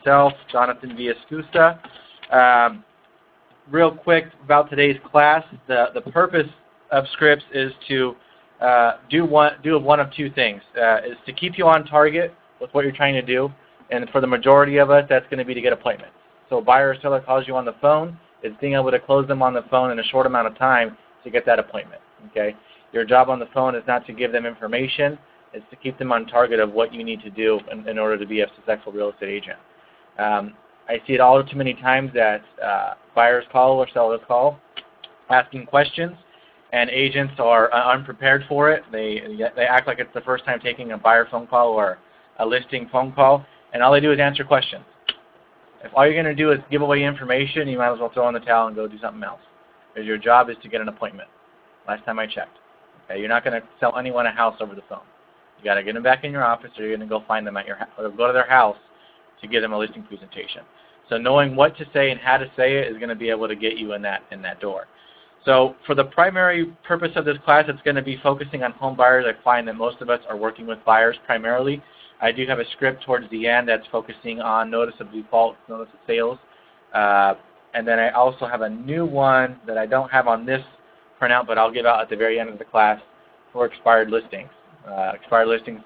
myself, Jonathon Villaescusa. Real quick about today's class, the purpose of scripts is to do one of two things. Is to keep you on target with what you're trying to do, and for the majority of us, that's going to be to get appointments. So a buyer or seller calls you on the phone, it's being able to close them on the phone in a short amount of time to get that appointment. Okay? Your job on the phone is not to give them information, it's to keep them on target of what you need to do in order to be a successful real estate agent. I see it all too many times that buyers call or sellers call asking questions, and agents are unprepared for it. They act like it's the first time taking a buyer phone call or a listing phone call, and all they do is answer questions. If all you're going to do is give away information, you might as well throw in the towel and go do something else. Because your job is to get an appointment. Last time I checked. Okay, you're not going to sell anyone a house over the phone. You got to get them back in your office, or you're going to go find them at your or go to their house to give them a listing presentation. So knowing what to say and how to say it is going to be able to get you in that door. So for the primary purpose of this class, it's going to be focusing on home buyers. I find that most of us are working with buyers primarily. I do have a script towards the end that's focusing on notice of default, notice of sales. And then I also have a new one that I don't have on this printout, but I'll give out at the very end of the class for expired listings. Expired listings,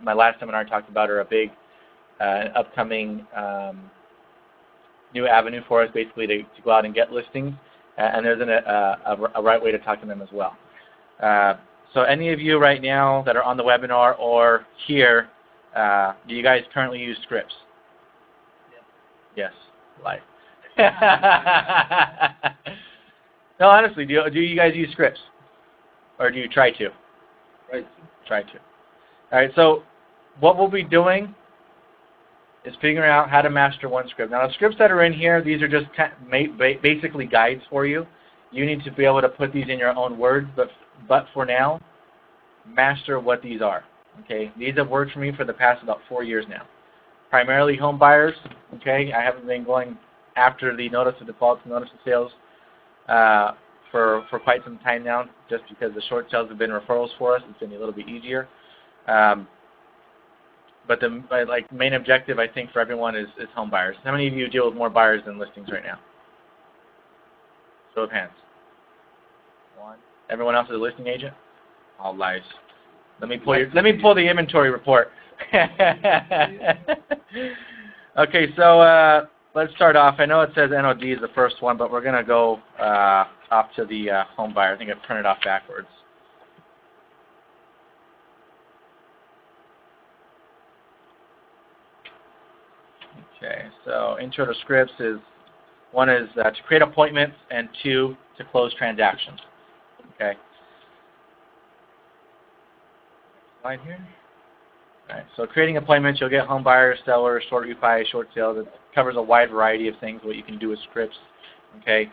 my last seminar I talked about, are a big upcoming new avenue for us, basically to go out and get listings. And there's a right way to talk to them as well. So any of you right now that are on the webinar or here, do you guys currently use scripts? Yes. Live. No, honestly, do you guys use scripts? Or do you try to? Try to. All right, so what we'll be doing is figuring out how to master one script. Now, the scripts that are in here, these are just basically guides for you. You need to be able to put these in your own words, but for now, master what these are. Okay, these have worked for me for the past about 4 years now. Primarily home buyers. Okay, I haven't been going after the notice of default, notice of sales for quite some time now, just because the short sales have been referrals for us. It's been a little bit easier. But the main objective, I think, for everyone is home buyers. How many of you deal with more buyers than listings right now? Show of hands. One. Everyone else is a listing agent? All lies. Let me pull the inventory report. Okay, so let's start off. I know it says NOD is the first one, but we're going to go off to the home buyer. I think I printed off backwards. Okay, so intro to scripts is, one is to create appointments, and two, to close transactions. Okay. Slide here. All right, so creating appointments, you'll get home buyers, sellers, short refi, short sales. It covers a wide variety of things, what you can do with scripts. Okay.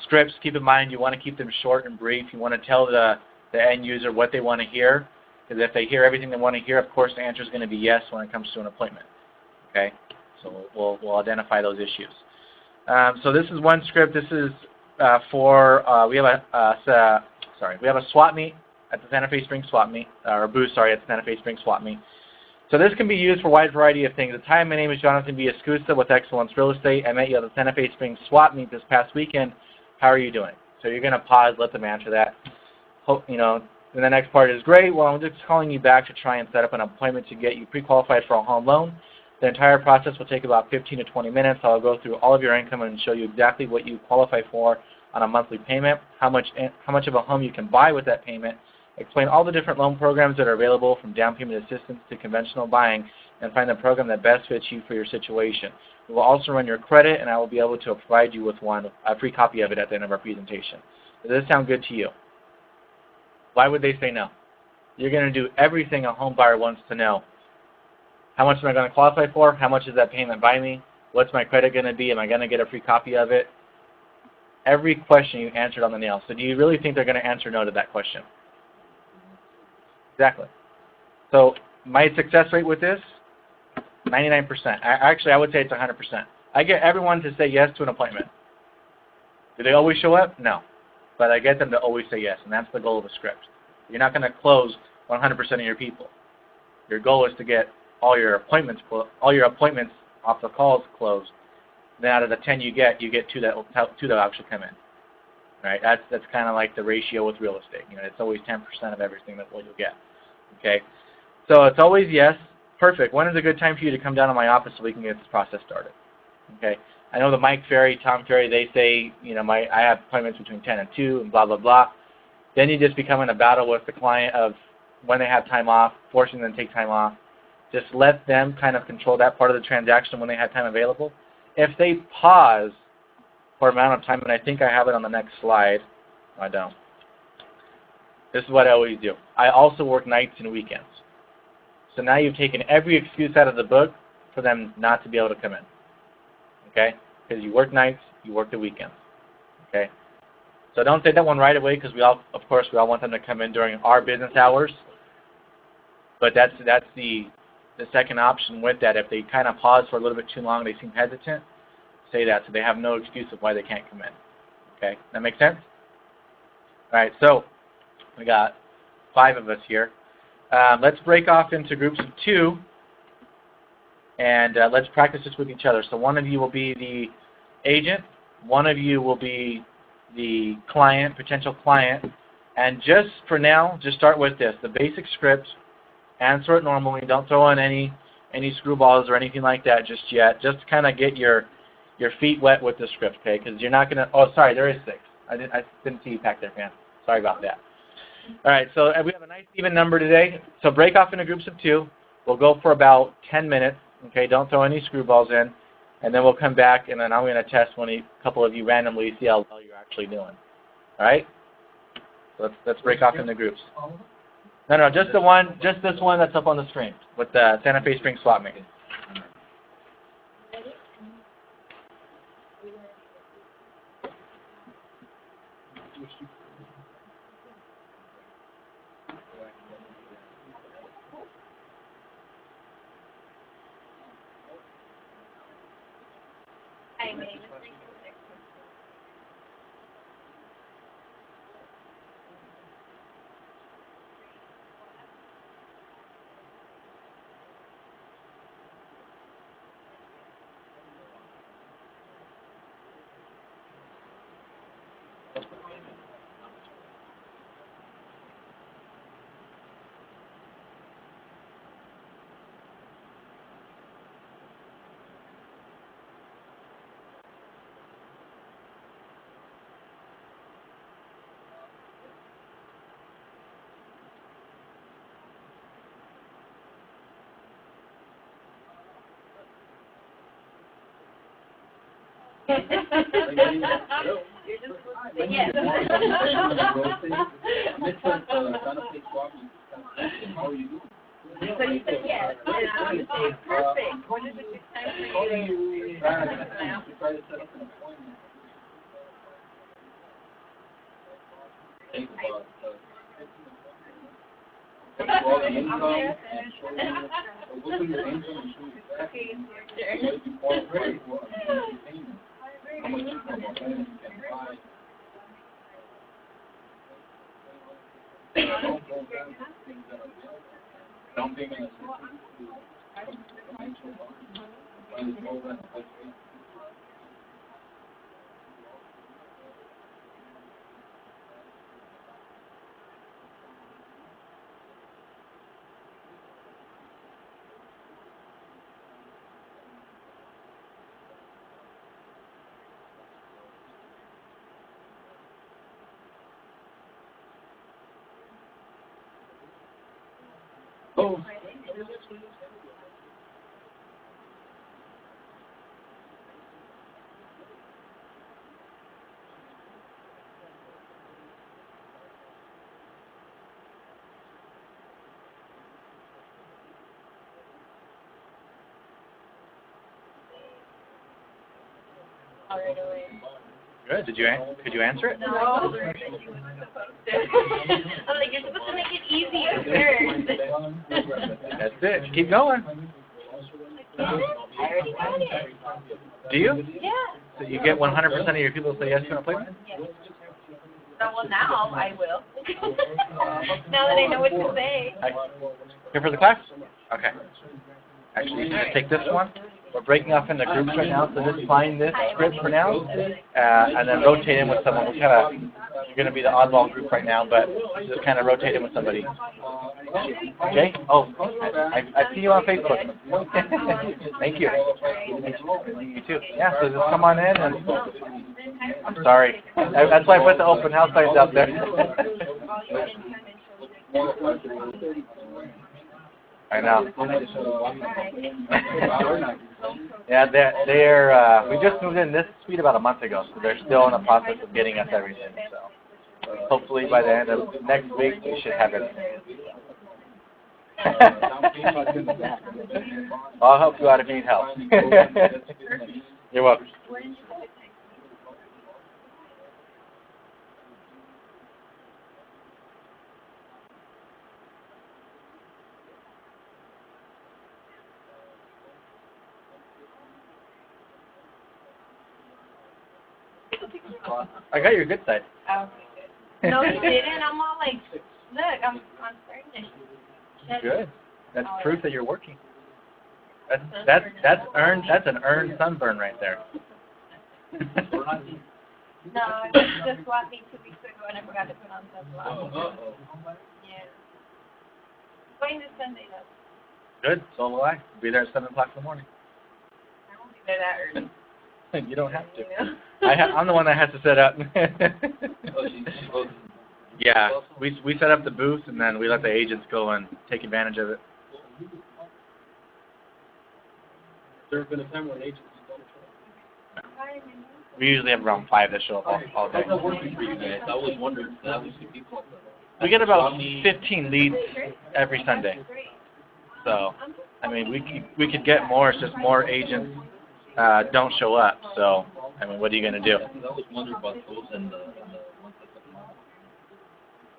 Scripts, keep in mind, you want to keep them short and brief. You want to tell the end user what they want to hear, because if they hear everything they want to hear, of course the answer is going to be yes when it comes to an appointment. Okay. So we'll identify those issues. So this is one script. This is for we have a swap meet at the Santa Fe Springs swap meet, or booth, sorry, at the Santa Fe Springs swap meet. So this can be used for a wide variety of things. Hi, my name is Jonathon Villaescusa with Excellence Real Estate. I met you at the Santa Fe Springs swap meet this past weekend. How are you doing? So you're going to pause, let them answer that. Hope, and the next part is, great. Well, I'm just calling you back to try and set up an appointment to get you pre-qualified for a home loan. The entire process will take about 15 to 20 minutes. I'll go through all of your income and show you exactly what you qualify for on a monthly payment, how much of a home you can buy with that payment, explain all the different loan programs that are available from down payment assistance to conventional buying, and find the program that best fits you for your situation. We will also run your credit, and I will be able to provide you with a free copy of it at the end of our presentation. Does this sound good to you? Why would they say no? You're going to do everything a home buyer wants to know. How much am I going to qualify for? How much is that payment by me? What's my credit going to be? Am I going to get a free copy of it? Every question you answered on the nail. So do you really think they're going to answer no to that question? Exactly. So my success rate with this, 99%. Actually, I would say it's 100%. I get everyone to say yes to an appointment. Do they always show up? No. But I get them to always say yes, and that's the goal of a script. You're not going to close 100% of your people. Your goal is to get all your appointments off the calls closed, then out of the 10 you get 2 that actually come in. Right? That's kind of like the ratio with real estate. You know, it's always 10% of everything that what you'll get. Okay? So it's always yes. Perfect. When is a good time for you to come down to my office so we can get this process started? Okay? I know the Mike Ferry, Tom Ferry, they say, you know, I have appointments between 10 and 2 and blah, blah, blah. Then you just become in a battle with the client of when they have time off, forcing them to take time off. Just let them kind of control that part of the transaction when they have time available. If they pause for amount of time, and I think I have it on the next slide. I don't. This is what I always do. I also work nights and weekends. So now you've taken every excuse out of the book for them not to be able to come in. Okay? Because you work nights, you work the weekends. Okay? So don't say that one right away because we all want them to come in during our business hours. But that's the second option with that. If they kind of pause for a little bit too long, they seem hesitant, say that so they have no excuse of why they can't come in. Okay? That make sense? All right, so we got 5 of us here. Let's break off into groups of 2, and let's practice this with each other. So one of you will be the agent, one of you will be the client, potential client, and just for now, just start with this, the basic script, answer it normally, don't throw in any screwballs or anything like that just yet, just kind of get your feet wet with the script, okay, because you're not going to, oh, sorry, there is 6. I didn't see you back there, man. Sorry about that. All right, so we have a nice even number today. So break off into groups of 2. We'll go for about 10 minutes. Okay, don't throw any screwballs in. And then we'll come back, and then I'm going to test a couple of you randomly, see how well you're actually doing. All right? So let's break off into groups. No, just this one that's up on the screen with the Santa Fe Springs swap meet. You're just supposed to say yes. So you said yes, and I would say perfect. When is a good time for you? Oh. Good. Could you answer it? No. I'm like, you're supposed to make it easier first. That's it. Keep going. I already got it. Do you? Yeah. So you get 100% of your people to say yes to an appointment? Yes. So, well, now I will. Now that I know what to say. Here for the class? Okay. Actually, you can just take this one. we're breaking off into groups right now, so just find this script for now, and then rotate in with someone. We're you're going to be the oddball group right now, but just kind of rotate in with somebody. Okay? Oh, I see you on Facebook. Thank you. You too. Yeah, so just come on in, and I'm sorry. That's why I put the open house signs out there. I know. Yeah, they're we just moved in this suite about a month ago, so they're still in the process of getting us everything. So hopefully by the end of next week we should have it. I'll help you out if you need help. You're welcome. I got your good side. Oh, good. No, you didn't. I'm all like, look, I'm furnished. Good. That's proof that you're working. That's earned. That's an earned sunburn right there. No, just slapped me 2 weeks ago and I forgot to put on sunblock. Yeah. Going this Sunday though. Good. So will I. Be there at 7 o'clock in the morning. I won't be there that early. You don't have to. I'm the one that has to set up. Yeah, we set up the booth and then we let the agents go and take advantage of it. There have been a time when agents don't show up. We usually have around 5 that show up all day. How's that working for you guys? I always wondered that obviously people. We get about 15 leads every Sunday. So, I mean, we could get more. It's just more agents don't show up. So, I mean, what are you going to do? I always wondered about those and the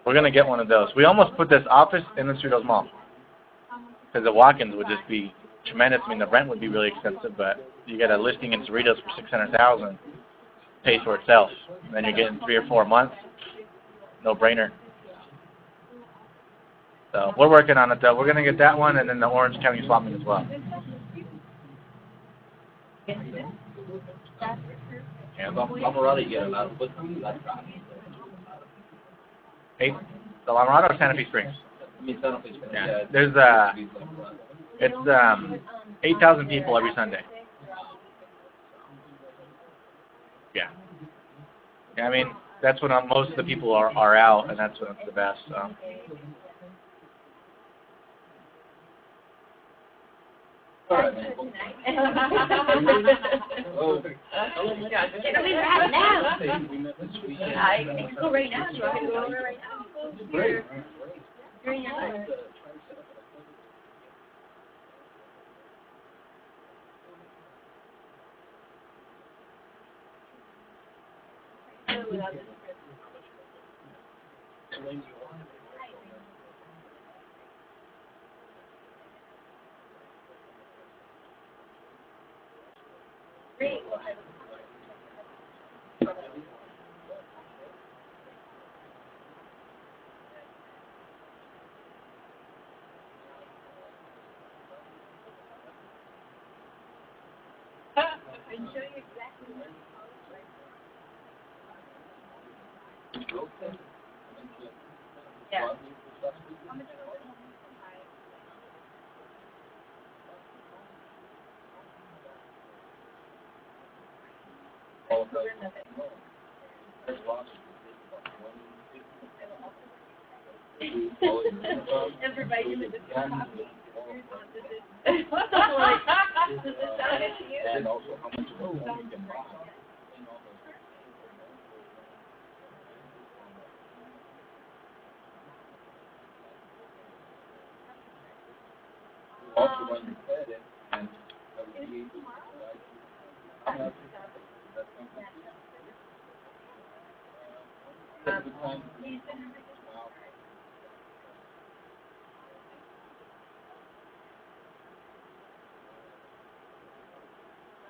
We're going to get one of those. We almost put this office in the Cerritos Mall because the walk-ins would just be tremendous. I mean, the rent would be really expensive, but you get a listing in Cerritos for $600,000, pays for itself. And then you're getting 3 or 4 months. No brainer. So we're working on it, though. We're going to get that one and then the Orange County swap meet as well. I'm already getting out of The La Mirada or Santa Fe Springs? I mean, Santa Fe Springs. Yeah. There's it's 8,000 people every Sunday. Yeah. Yeah, I mean, that's when most of the people are out, and that's when it's the best. So. All right, man. Can't believe we're having now. I can go right now. Do you want me to go over right now? Here. During your lunch. Great. Well, I can show you exactly what yeah. Everybody in the discussion. Does this sound good to you? And also how much room you can buy. Also when you said it and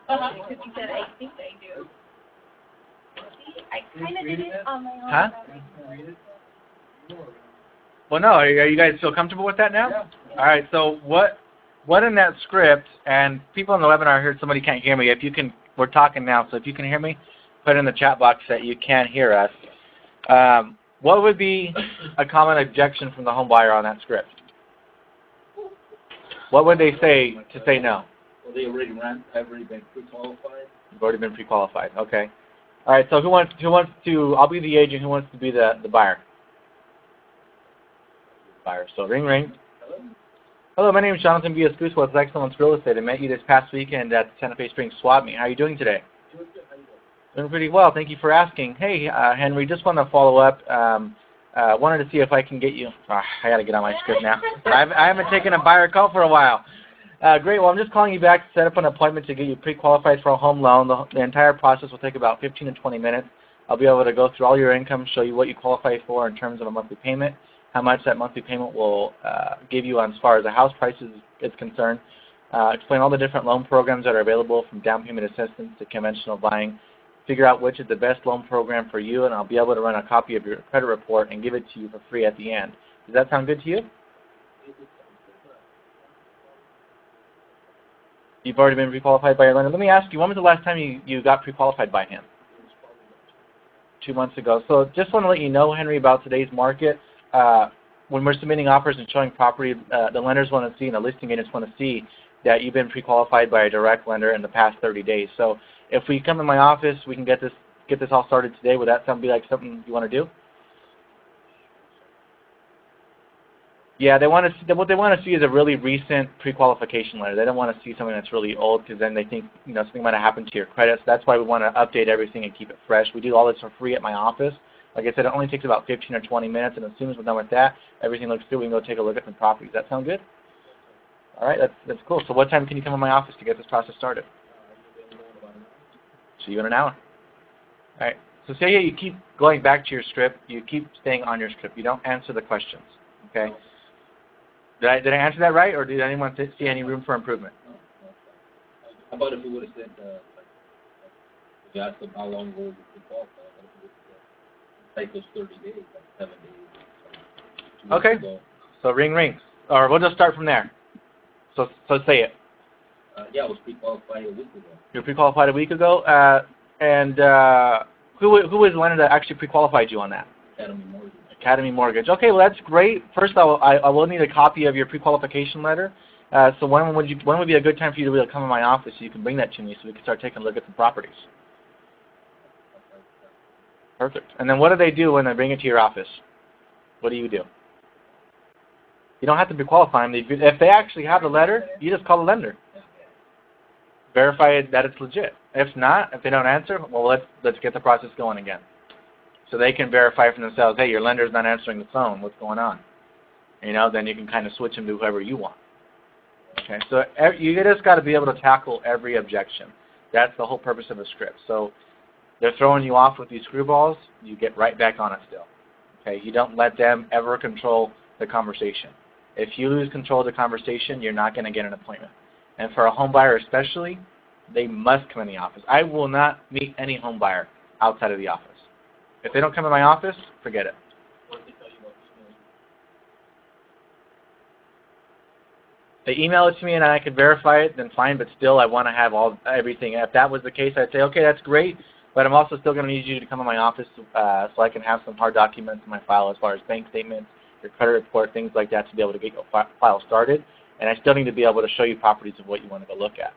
Because you said, I think I do. See, I kind of did it on my own. Huh? Well, no. Are you guys still comfortable with that now? Yeah. All right. So what what in that script, and people on the webinar heard somebody can't hear me. If you can, we're talking now, so if you can hear me, put in the chat box that you can hear us. What would be a common objection from the home buyer on that script? What would they say to say no? Well, they already been pre-qualified. You've already been pre-qualified. Okay. All right. So who wants to? I'll be the agent. Who wants to be the buyer? Buyer. So ring ring. Hello. Hello. My name is Jonathon Villaescusa with Excellence Real Estate. I met you this past weekend at the Santa Fe Springs Swap Meet. How are you doing today? Doing good. How you doing? Doing pretty well. Thank you for asking. Hey, Henry. Just want to follow up. Wanted to see if I can get you. I got to get on my script now. I haven't taken a buyer call for a while. Great. Well, I'm just calling you back to set up an appointment to get you pre-qualified for a home loan. The entire process will take about 15 to 20 minutes. I'll be able to go through all your income, show you what you qualify for in terms of a monthly payment, how much that monthly payment will give you as far as the house price is concerned, explain all the different loan programs that are available from down payment assistance to conventional buying, figure out which is the best loan program for you, and I'll be able to run a copy of your credit report and give it to you for free at the end. Does that sound good to you? You've already been pre-qualified by your lender. Let me ask you, when was the last time you got pre-qualified by him? 2 months ago. So just want to let you know, Henry, about today's market. When we're submitting offers and showing property, the lenders want to see and the listing agents want to see that you've been pre-qualified by a direct lender in the past 30 days. So if we come in my office, we can get this all started today. Would that be like something you want to do? Yeah, they want to see, what they want to see is a really recent pre-qualification letter. They don't want to see something that's really old because then they think something might have happened to your credits. That's why we want to update everything and keep it fresh. We do all this for free at my office. Like I said, it only takes about 15 or 20 minutes, and as soon as we're done with that, everything looks good. We can go take a look at some properties. Does that sound good? All right, that's cool. So what time can you come in my office to get this process started? See you in an hour. All right. So say you keep going back to your script. You keep staying on your script. You don't answer the questions. Okay. Did I answer that right, or did anyone see any room for improvement? How about if we would have said, if you asked them how long ago we qualified, like those 30 days, like 7 days. Okay. Ago. So ring ring. Or we'll just start from there. So say it. Yeah, I was pre-qualified a week ago. You were pre-qualified a week ago, and who was the lender that actually pre-qualified you on that? Academy Mortgage. Academy Mortgage. Okay, well that's great. First, I will need a copy of your pre-qualification letter. So when would be a good time for you to be able to come in my office so you can bring that to me so we can start taking a look at some properties? Perfect. And then what do they do when they bring it to your office? What do? You don't have to pre-qualify them. If they actually have the letter, you just call the lender. Verify that it's legit. If not, if they don't answer, well, let's get the process going again. So they can verify for themselves, hey, your lender's not answering the phone. What's going on? Then you can kind of switch them to whoever you want. Okay, so you just got to be able to tackle every objection. That's the whole purpose of a script. So they're throwing you off with these screwballs, you get right back on it still. Okay, you don't let them ever control the conversation. If you lose control of the conversation, you're not going to get an appointment. And for a home buyer especially, they must come in the office. I will not meet any home buyer outside of the office. If they don't come in my office, forget it. They email it to me and I can verify it, then fine, but still I want to have everything. If that was the case, I'd say, okay, that's great, but I'm also still going to need you to come in my office so I can have some hard documents in my file as far as bank statements, your credit report, things like that to be able to get your file started. And I still need to be able to show you properties of what you want to go look at.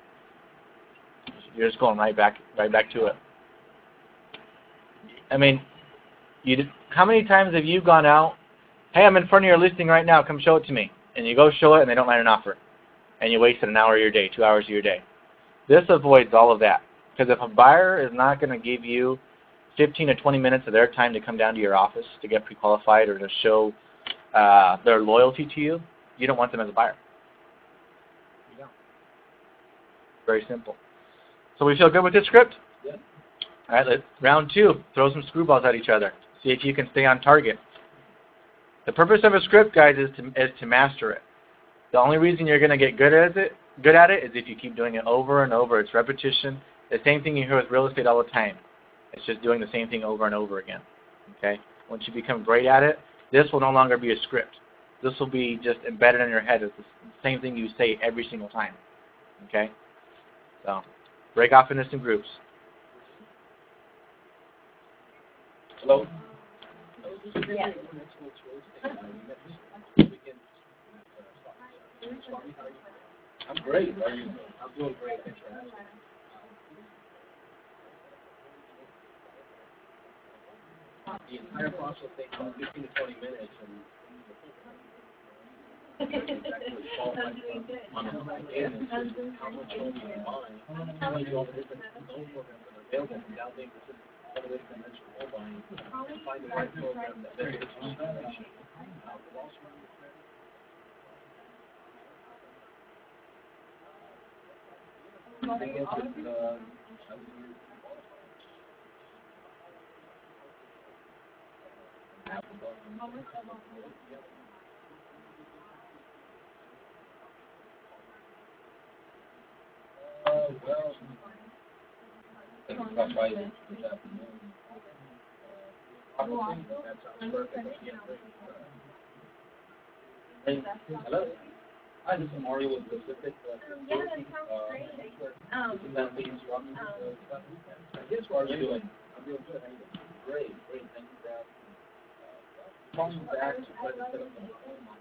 You're just going right back to it. I mean, how many times have you gone out, hey, I'm in front of your listing right now, come show it to me. And you go show it and they don't write an offer. And you wasted an hour of your day, 2 hours of your day. This avoids all of that. Because if a buyer is not going to give you 15 to 20 minutes of their time to come down to your office to get pre-qualified or to show their loyalty to you, you don't want them as a buyer. You don't. Very simple. So we feel good with this script? Yeah. All right, round 2. Throw some screwballs at each other. See if you can stay on target. The purpose of a script, guys, is to master it. The only reason you're going to get good at it is if you keep doing it over and over. It's repetition. The same thing you hear with real estate all the time. It's just doing the same thing over and over again. Okay? Once you become great at it, this will no longer be a script. this will be just embedded in your head. It's the same thing you say every single time. Okay? So, break off into some groups. Hello? Yes. I'm great. How are you? I'm doing great. Thanks for asking. The entire process takes about 15 to 20 minutes, and exactly qualified on the again, it's just how much loan you can buy, telling you all the different loan programs that are available from downloading the system all the way to conventional home buying, and find the right program that fits your situation. But also understand well, I think about 5 this afternoon. that sounds perfect. Hello? Hi, this is Mario with Pacific. Yeah, that sounds great. Isn't that the instructions? Yes, How are you doing? I'm doing good. How you doing? Great, great. Thank you for asking. Calling you back to try to set up an appointment.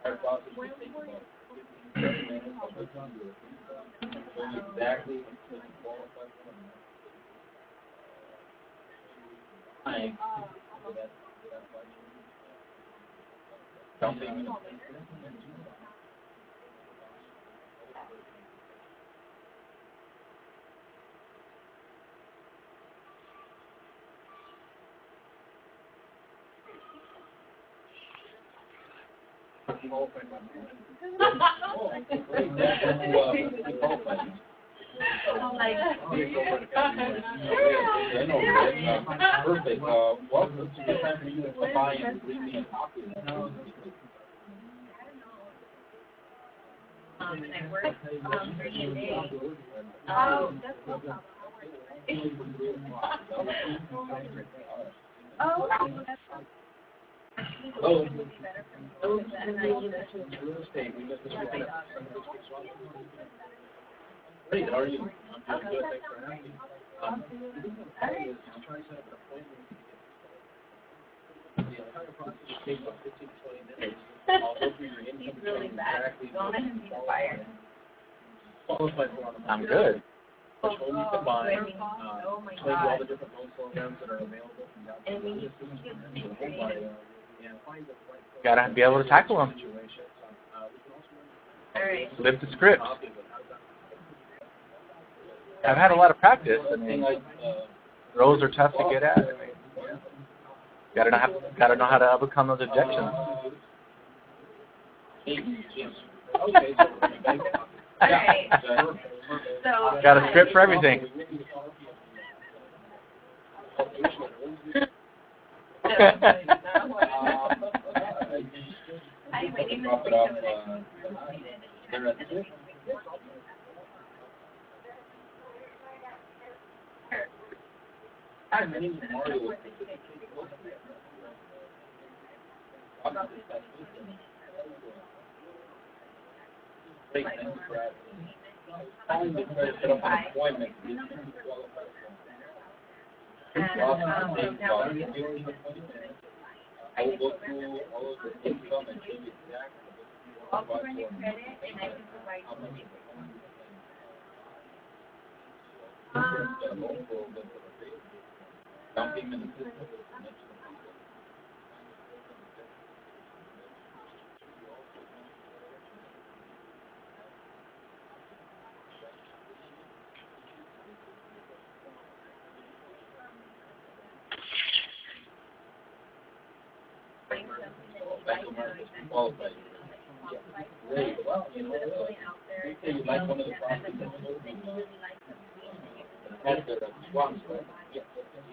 Our process will take about 15 to 30 minutes. I'll put you on to show you exactly what you qualify for. Time. So that's why you down payment. Perfect. Well, it's a good time for you to come by and bring me a copy of that. And I work 30 days. Oh, that's no problem. Oh, that's Hello. Great, how are you? I'm doing good. Thanks for asking. Try to set up an appointment. The entire process will take about 15 to 20 minutes. I'll go through your income and really bad. exactly Don't let him be fired. qualified for on the I'm market. good. Which home you can buy, Oh my explain you all God. the different loan programs that are available from down And we to need to the be home creative. buyer, and find the right Gotta be able to tackle them. situation. We can also All right. Live the script. copy of it. How's that? I've had a lot of practice. I Thing mean, throws are tough to get at. I mean, gotta know how to overcome those objections. Okay, so All right. So. Got a script for everything. I'm waiting Drop for it off, the there at the Hi, my name is Mario with Pacific. Great, thank you for asking. Calling to try to set up an appointment. I will go through all of the income and show you exactly I'll run your credit and I can provide you with down payment assistance. Qualified. Great. Well, you know, you say you like one of the properties that sold me. That's the swamps, right? Yeah.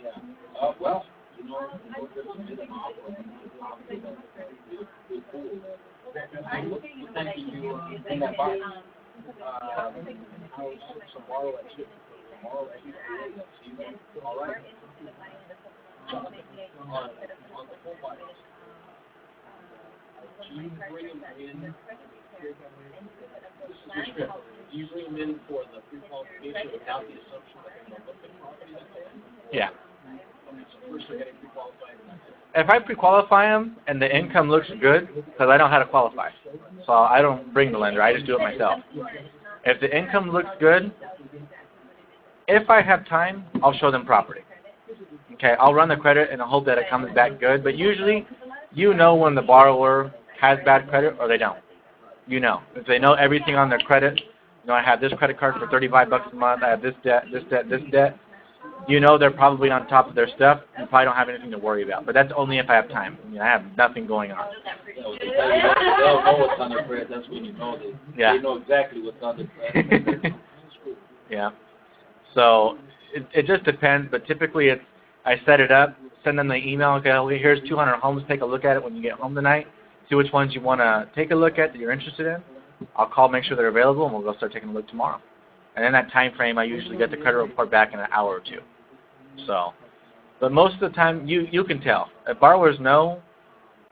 Yeah. Well, you know, there's a bit of offer on the property that's really cool. Thank you. In that box. Tomorrow at 2. Tomorrow at 2. All right. Do you bring them in? Do you bring them in for the pre-qualification without the assumption that they're going to look at property that they have? Yeah. Okay, so first they're getting pre-qualified. If I pre-qualify them and the income looks good, because I know how to qualify, so I don't bring the lender, I just do it myself. If the income looks good, if I have time, I'll show them property. Okay, I'll run the credit and I hope that it comes back good, but usually you know when the borrower has bad credit or they don't. You know. If they know everything on their credit, you know, I have this credit card for $35 a month, I have this debt, this debt, this debt, you know they're probably on top of their stuff and probably don't have anything to worry about. But that's only if I have time. I mean, I have nothing going on. They'll know what's on their credit. That's when you know they know exactly what's on their credit. Yeah. So it just depends, but typically it's I set it up, send them the email, okay, here's 200 homes, take a look at it when you get home tonight, see which ones you want to take a look at that you're interested in. I'll call, make sure they're available, and we'll go start taking a look tomorrow. And in that time frame, I usually get the credit report back in an hour or two. So, but most of the time, you can tell. If borrowers know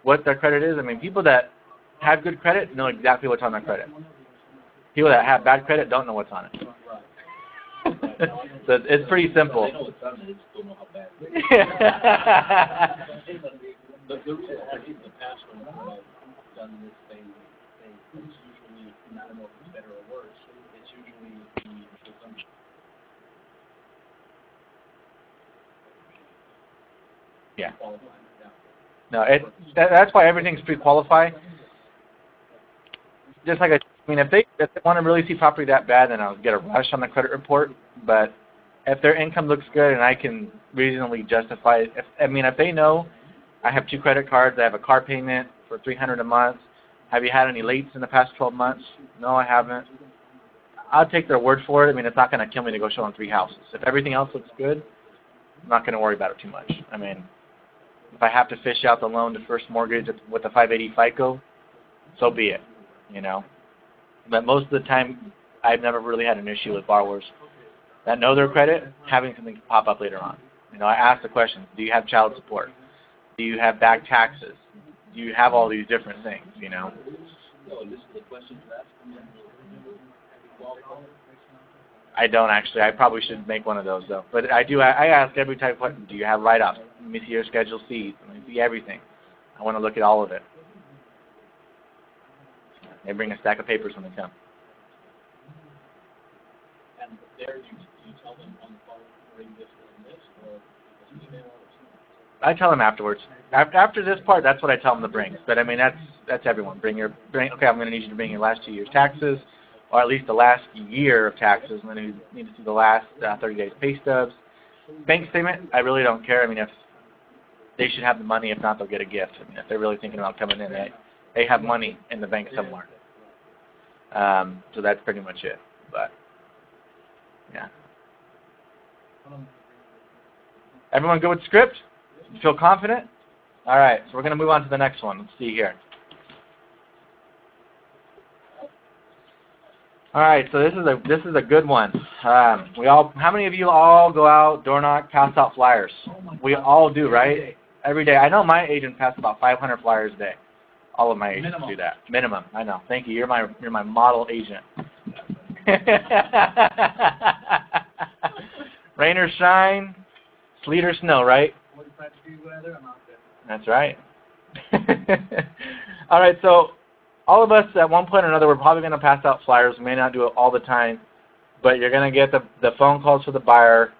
what their credit is, I mean, people that have good credit know exactly what's on their credit. People that have bad credit don't know what's on it. So it's pretty simple. They know what's on it, they just don't know how bad it is. The reason I think in the past when I've done this thing, it's usually, I don't know if it's better or worse, it's usually the assumption. Yeah. No, that's why everything's pre-qualified. Just like I mean, if they want to really see property that bad, then I'll get a rush on the credit report. But if their income looks good and I can reasonably justify it, if they know I have 2 credit cards, I have a car payment for $300 a month, have you had any lates in the past 12 months? No, I haven't. I'll take their word for it. I mean, it's not going to kill me to go show them 3 houses. If everything else looks good, I'm not going to worry about it too much. I mean, if I have to fish out the loan to first mortgage with a 580 FICO, so be it, you know. But most of the time, I've never really had an issue with borrowers that know their credit having something pop up later on. You know, I ask the questions, do you have child support? Do you have back taxes? Do you have all these different things, you know? No, this is the question to ask. I don't actually. I probably should make one of those, though. But I do. I ask every type of question. Do you have write-offs? Let me see your Schedule Cs. Let me see everything. I want to look at all of it. They bring a stack of papers when they come. And there you tell them on the phone, bring this and this, or just email or something? I tell them afterwards. After this part, that's what I tell them to bring. But I mean, that's everyone. Okay, I'm going to need you to bring your last 2 years' taxes, or at least the last year of taxes. I'm going to need to see the last 30 days pay stubs. Bank statement, I really don't care. I mean, if they should have the money. If not, they'll get a gift. I mean, if they're really thinking about coming in, they have money in the bank somewhere. So that's pretty much it. But yeah. Everyone good with script? You feel confident? All right, so we're going to move on to the next one. Let's see here. All right, so this is a good one. How many of you all go out, door knock, pass out flyers? We all do, right? Every day. I know my agent passes about 500 flyers a day. All of my agents do that. Minimum. I know. Thank you. You're my model agent. Rain or shine, sleet or snow, right? 45-degree weather, I'm out there. That's right. All right, so all of us at one point or another, we're probably going to pass out flyers. We may not do it all the time, but you're going to get the phone calls to the buyer.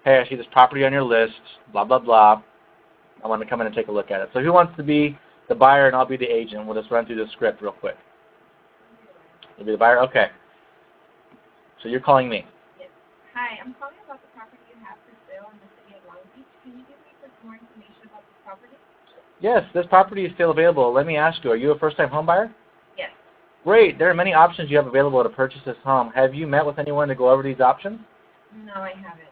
Hey, I see this property on your list, blah, blah, blah. I want to come in and take a look at it. So who wants to be the buyer and I'll be the agent? We'll just run through the script real quick. You'll be the buyer? Okay. So you're calling me. Yes. Hi, I'm calling about the property you have for sale in the city of Long Beach. Can you give me some more information about this property? Yes, this property is still available. Let me ask you, are you a first-time home buyer? Yes. Great. There are many options you have available to purchase this home. Have you met with anyone to go over these options? No, I haven't.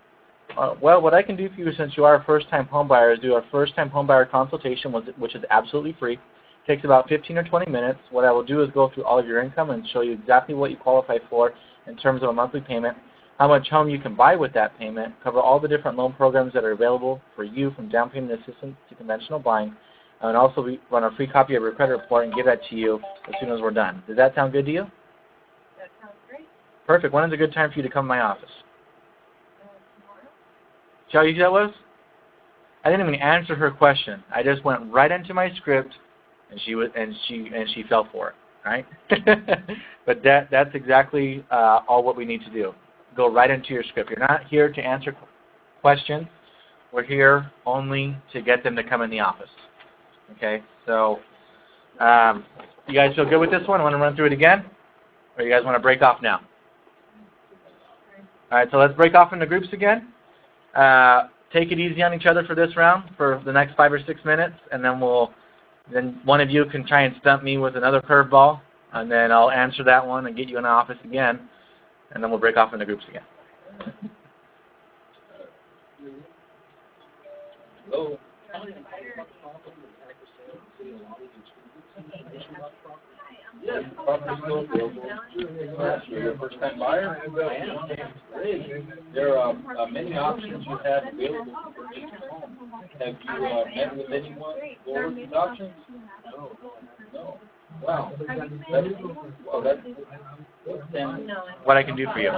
Well, what I can do for you since you are a first-time home buyer is do a first-time home buyer consultation, which is absolutely free. It takes about 15 or 20 minutes. What I will do is go through all of your income and show you exactly what you qualify for in terms of a monthly payment. how much home you can buy with that payment, cover all the different loan programs that are available for you from down payment assistance to conventional buying, and also run a free copy of your credit report and give that to you as soon as we're done. Does that sound good to you? That sounds great. Perfect. When is a good time for you to come to my office? Tomorrow? See how easy that was? I didn't even answer her question. I just went right into my script, and she fell for it. Right? But that's exactly all what we need to do. Go right into your script. You're not here to answer questions. We're here only to get them to come in the office. Okay? So, you guys feel good with this one? Want to run through it again? Or you guys want to break off now? All right, so let's break off into groups again. Take it easy on each other for this round for the next 5 or 6 minutes, and then then one of you can try and stump me with another curveball, and then I'll answer that one and get you in the office again, and then we'll break off into groups again. Hello. Yes, property still available. You're a first-time buyer? I am. Great. There are many options you have available to purchase your home. Have you met with anyone who over these options? No. No. Wow. That's what I can do for you.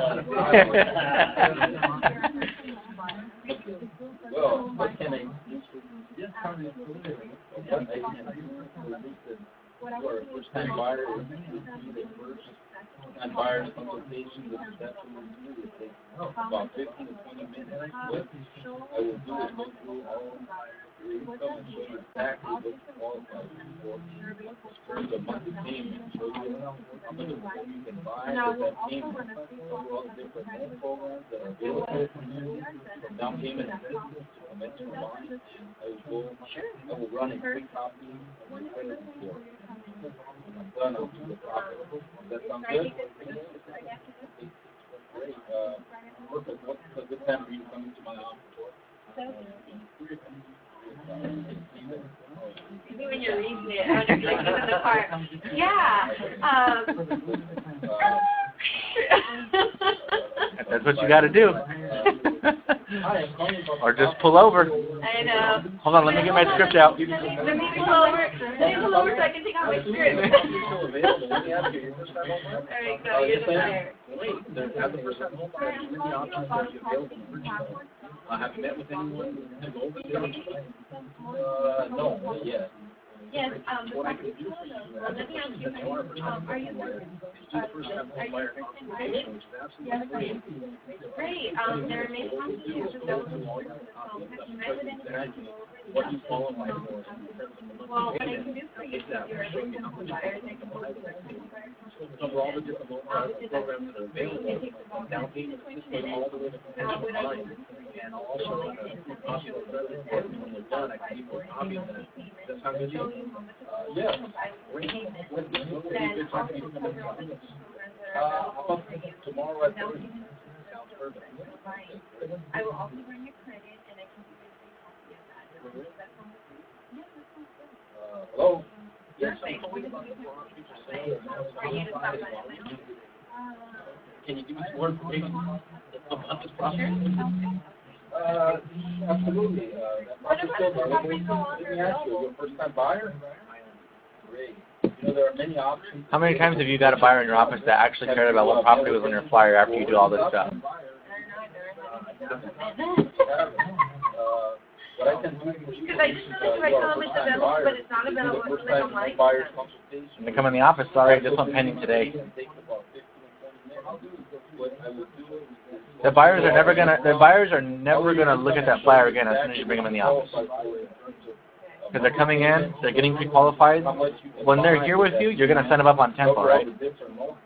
Well, what can I do for you? What I can do for you are a first-time buyer, first-time buyer's consultation with the will take about 15 to 20 minutes. What I will do is go through all your income and show you exactly what you qualify for the monthly payment, show you how much you can buy with that payment, all the different loan programs that are available from down payment assistance to conventional buying. I will run a quick copy of your credit report. I'm done, I'll do the process. Does that sound good? Great. Perfect. What's a good time for you coming to my office? Maybe when you're reading it, I wonder if I get in the car. Yeah. That's what you got to do. Or just pull over. I know. Hold on, let me get my script out. Let me pull over. Let me pull over so I can take out my script. There you go. You're the buyer. Wait, there's as a first-time home buyer, there's many options that are available to purchase. Have you met with anyone to go over this? No, not yet. Yes, What I can do for you, let me ask you, are you first-time home buyer consultation, which is absolutely free. Great. There are many options available. What you qualify for. Well, what I can do for you is you're a first-time buyer, I can Cover all the different loan programs that are available, down payment assistance, all the way to conventional buying. And I'll also run a copy of the credit report, and when we're done, I can give you a copy of that. Does that sound good to you? Yes. Great. When would be a good time for you to come in the office? How about tomorrow at 3? Sounds perfect. I will also bring your credit, and I can give you a copy of that. Does that sound good? Yes, that sounds good. Hello? Yes. For you to stop by at my office. Can you give me some more information about this process? Absolutely. Let me ask you, you're a first-time buyer? Great. You know, there are many options. How many times have you got a buyer in your office that actually cared about what property was on your flyer after you do all this stuff? What I can do for you Because I just noticed right now it's available, but it's not available for like online. buyer's consultation. When they come in the office, sorry, this one pending today. The buyers are never gonna look at that flyer again as soon as you bring them in the office. Because they're coming in, they're getting pre-qualified. When they're here with you, you're gonna send them up on Tempo, right?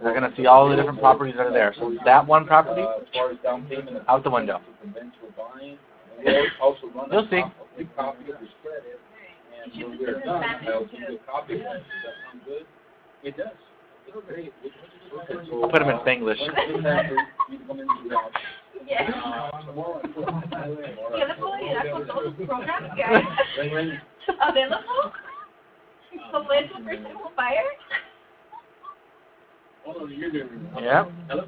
They're gonna see all the different properties that are there. So that one property, out the window. You'll see. It does. Put them in Spanglish. Yeah. Available programs, guys. Available? Potential first-time home buyer? Yeah. Hello?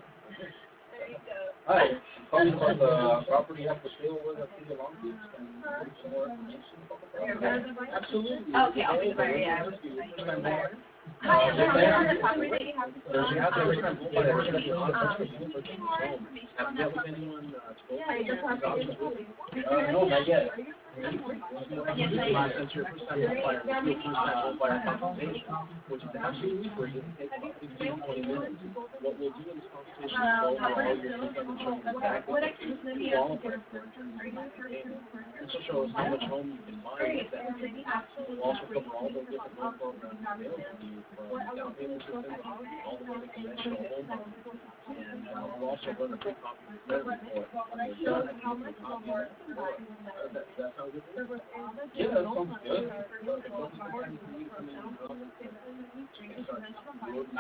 There you go. Hi, calling about the property you have for sale with the city of Long Beach. Can you give some more information about the property? Absolutely. Okay, I'll be sorry, yeah. Hi, on the property that you have for sale. No, not yet. Yes, Since you're a first-time homebuyer, we do a first-time homebuyer consultation, which is absolutely free. It takes about 15 to 20 minutes. What we'll do in this consultation is go over all your income and show you exactly what you qualify for in terms of down payment. This will show us how much home you can buy with that payment. We'll also cover all the different loan programs available to you from down payment assistance all the way to conventional home loans. And we'll also run a free copy of your credit report. When you're done, I can give you a copy of that report. That sounds good? Yeah, that sounds good. I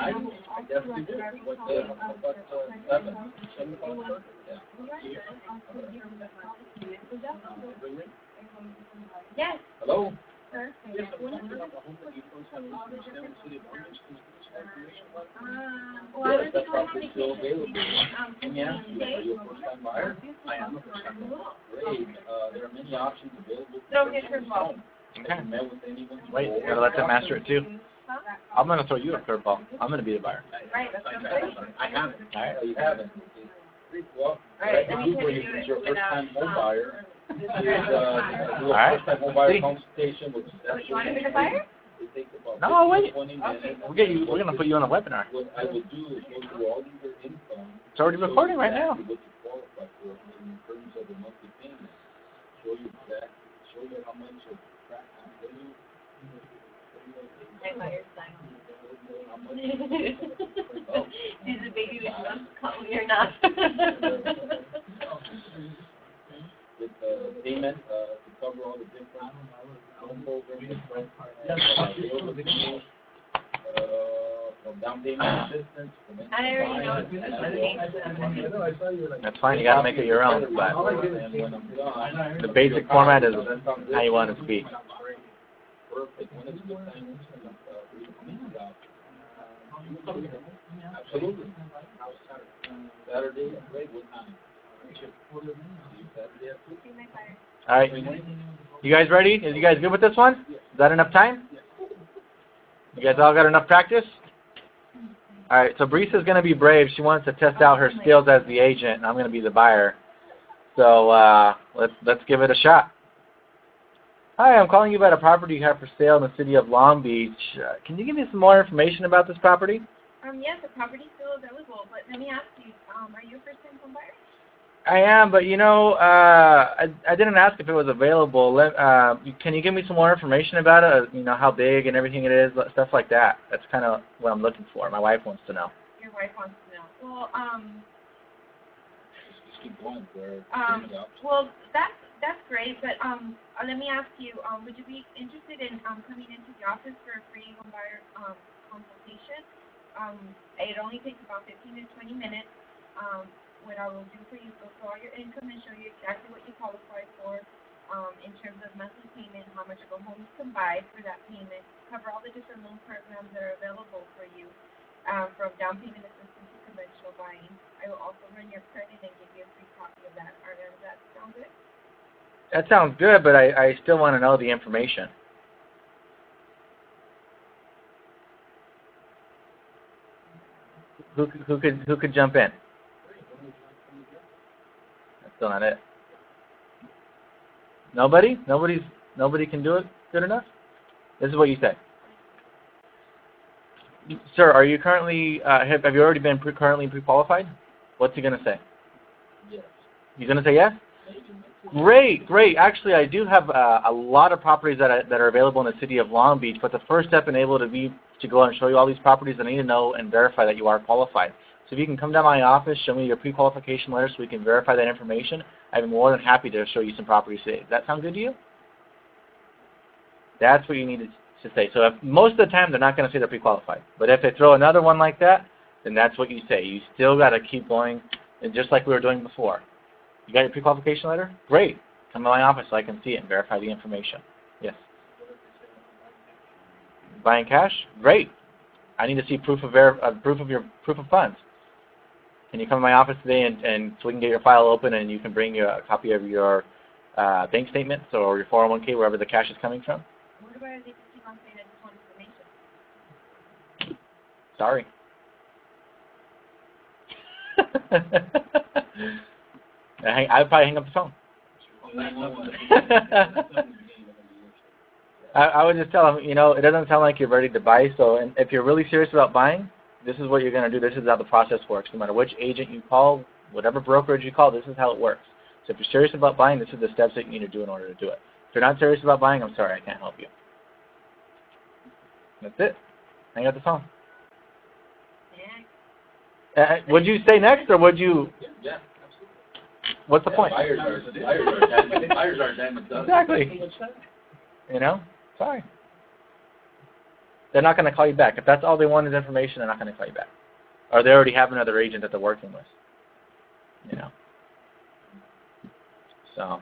definitely do. What, about 7 o'clock? Yeah. Yes. Hello? Sir? Yes, I'm talking about the home that you folks have listed for sale in the city of Long Beach. Can you give us some information about it? Yes, that property is still available. Let me ask you, are you a first-time buyer? I am a first-time buyer. Great. There are many options available. Throw his curveball. Okay. Have you met with anyone? Wait, gotta let them master it too. I'm gonna throw you a curveball. I'm gonna be the buyer. Right, that's good. I haven't. All right. You haven't. Well, what I can do for you since you're a first-time home buyer is do a first-time home buyer consultation with You want to be the buyer? It takes about No, wait. 20 minutes. We're gonna put you on a webinar. What I will do is go through all of your income. It's already recording right now. What you qualify for in terms of the monthly payment. Show you how much of She's a baby when she wants to call me or not. With payment to cover all the different loan programs, from down payment assistance. I already know it's That's fine. You gotta make it your own. But the basic format is how you want to speak. Perfect. When it's good time, absolutely. Saturday, great. What time? Saturday at 2. All right. You guys ready? Is you guys good with this one? Is that enough time? You guys all got enough practice? All right. So Brisa's gonna be brave. She wants to test out her skills as the agent, and I'm gonna be the buyer. So let's give it a shot. Hi, I'm calling you about a property you have for sale in the city of Long Beach. Can you give me some more information about this property? Yes, the property's still available, but let me ask you, are you a first-time home buyer? I am, but you know, I didn't ask if it was available. Can you give me some more information about it? You know, how big and everything it is, stuff like that. That's kind of what I'm looking for. My wife wants to know. Your wife wants to know. Well, Just keep going. well, that's great, but let me ask you, would you be interested in coming into the office for a free home buyer consultation? It only takes about 15 to 20 minutes. What I will do for you is go through all your income and show you exactly what you qualify for in terms of monthly payment, how much of a home you can buy for that payment, cover all the different loan programs that are available for you, from down payment assistance to conventional buying. I will also run your credit and give you a free copy of that. Does that sound good? That sounds good, but I still want to know the information. Who could jump in? That's still not it. Nobody? Nobody can do it good enough? This is what you say. Sir, are you currently have you already been currently pre-qualified? What's he going to say? Yes. He's going to say yes? Great. Actually, I do have a lot of properties that are available in the city of Long Beach, but the first step in able to go and show you all these properties, I need to know and verify that you are qualified. So if you can come down to my office, show me your pre-qualification letter so we can verify that information, I'd be more than happy to show you some properties today. Does that sound good to you? That's what you need to say. So most of the time, they're not going to say they're pre-qualified. But if they throw another one like that, then that's what you say. You still got to keep going, and just like we were doing before. You got your pre-qualification letter? Great. Come to my office so I can see it and verify the information. Yes. Buying cash? Great. I need to see proof of funds. Can you come to my office today and so we can get your file open and you can bring you a copy of your bank statements or your 401k, wherever the cash is coming from? What about if they keep on saying I just want information? Sorry. I'd probably hang up the phone. I would just tell them, you know, it doesn't sound like you're ready to buy, so if you're really serious about buying, this is what you're going to do. This is how the process works. No matter which agent you call, whatever brokerage you call, this is how it works. So if you're serious about buying, this is the steps that you need to do in order to do it. If you're not serious about buying, I'm sorry, I can't help you. That's it. Hang up the phone. Would you say next, or would you? Yeah, absolutely. What's the point? Buyers are damn it done. Exactly. You know? Sorry. They're not going to call you back. If that's all they want is information, they're not going to call you back. Or they already have another agent that they're working with. You know? So,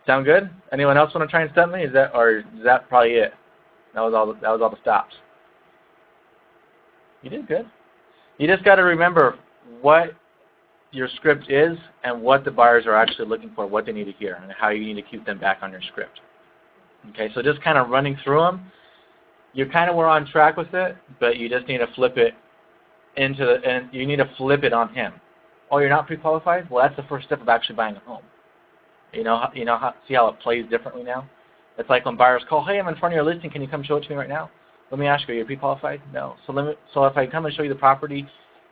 sound good? Anyone else want to try and stump me? Is that probably it? That was all the stops. You did good. You just got to remember what your script is and what the buyers are actually looking for, what they need to hear, and how you need to keep them back on your script. Okay, so just kind of running through them. You kind of were on track with it, but you just need to flip it and you need to flip it on him. Oh, you're not pre-qualified? Well, that's the first step of actually buying a home. See how it plays differently now? It's like when buyers call, hey, I'm in front of your listing, can you come show it to me right now? Let me ask you, are you pre-qualified? No. So if I come and show you the property,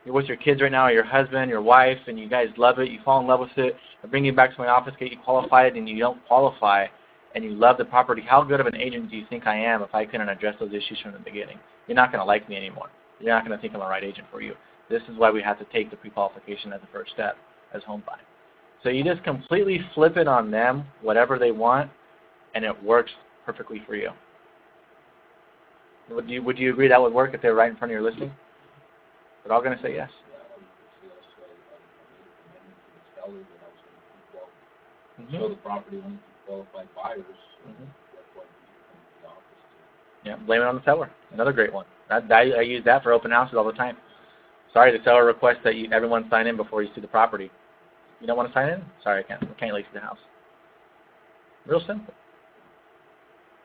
you're with your kids right now, or your husband, your wife, and you guys love it, you fall in love with it, I bring you back to my office, get you qualified, and you don't qualify, and you love the property, how good of an agent do you think I am if I couldn't address those issues from the beginning? You're not going to like me anymore. You're not going to think I'm the right agent for you. This is why we have to take the pre-qualification as the first step as home buying. So you just completely flip it on them, whatever they want, and it works perfectly for you. Would you agree that would work if they were right in front of your listing? They're all going to say yes. Show the property when qualified buyers. Yeah, blame it on the seller. Another great one. I use that for open houses all the time. Sorry, the seller requests that everyone sign in before you see the property. You don't want to sign in? Sorry, I can't let you see the house. Real simple.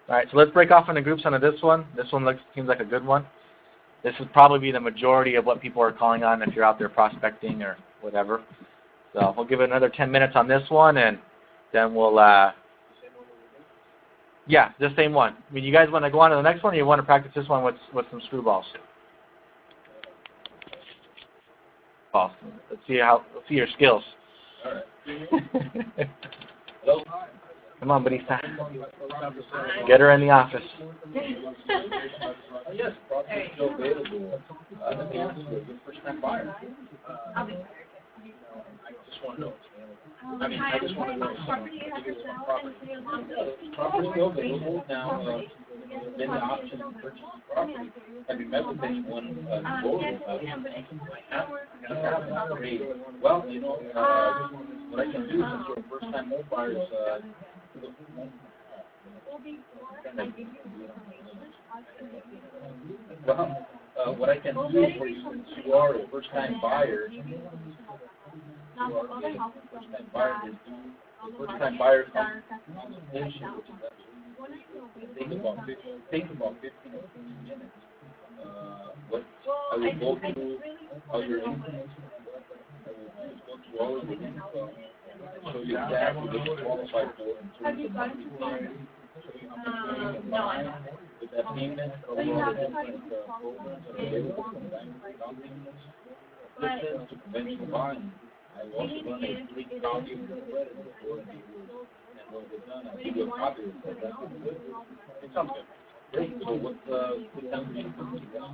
All right, so let's break off into groups onto this one. This one seems like a good one. This would probably be the majority of what people are calling on if you're out there prospecting or whatever. So we'll give it another 10 minutes on this one, and then we'll, yeah, the same one. I mean, you guys want to go on to the next one, or you want to practice this one with some screwballs? Let's see your skills. All right. Hello. Come on, Barista. Get her in the office. Yes, property is still available. Let me ask you, your first-time buyer. I just want to know. I just want to know. Property is still available now. Many options to purchase property. Have you met with anyone well, you know, what I can do since you're a first-time home buyers, what I can do for you since you are a first-time buyer, is do the first-time buyer consultation, which is takes about 15 or 20 minutes. I will go through how your income, I will just go through all of your info, show you exactly what you qualify for in terms of monthly payments, show you how much money you buy with that payment, or all the different programs that are available from banks and down payments, assistance to conventional buying. I will also run a free copy of your credit report, and when we're done, I'll give you a copy of it. It sounds good. Great. So what time do you come to that?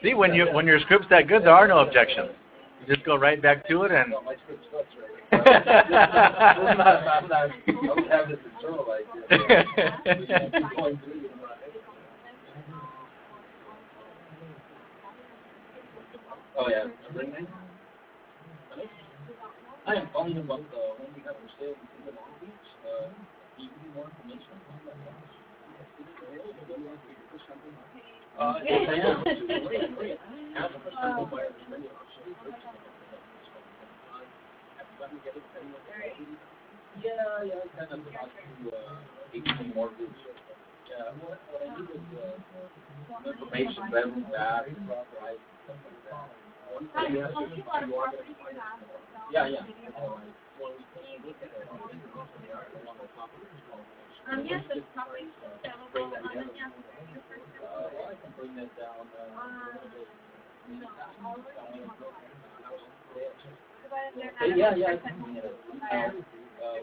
See, when your script's that good, there are no objections. You just go right back to it, and. No, my script sucks right now. I'm not have this internalized. Oh yeah, spring name? I am calling about the home we have for sale in the Long Beach. Yeah, kind of about to 18 mortgage. Yeah, what I need is information, bedroom, bath, right, stuff like that. Yeah. Yes, the property is available on the I can bring that down. Yeah.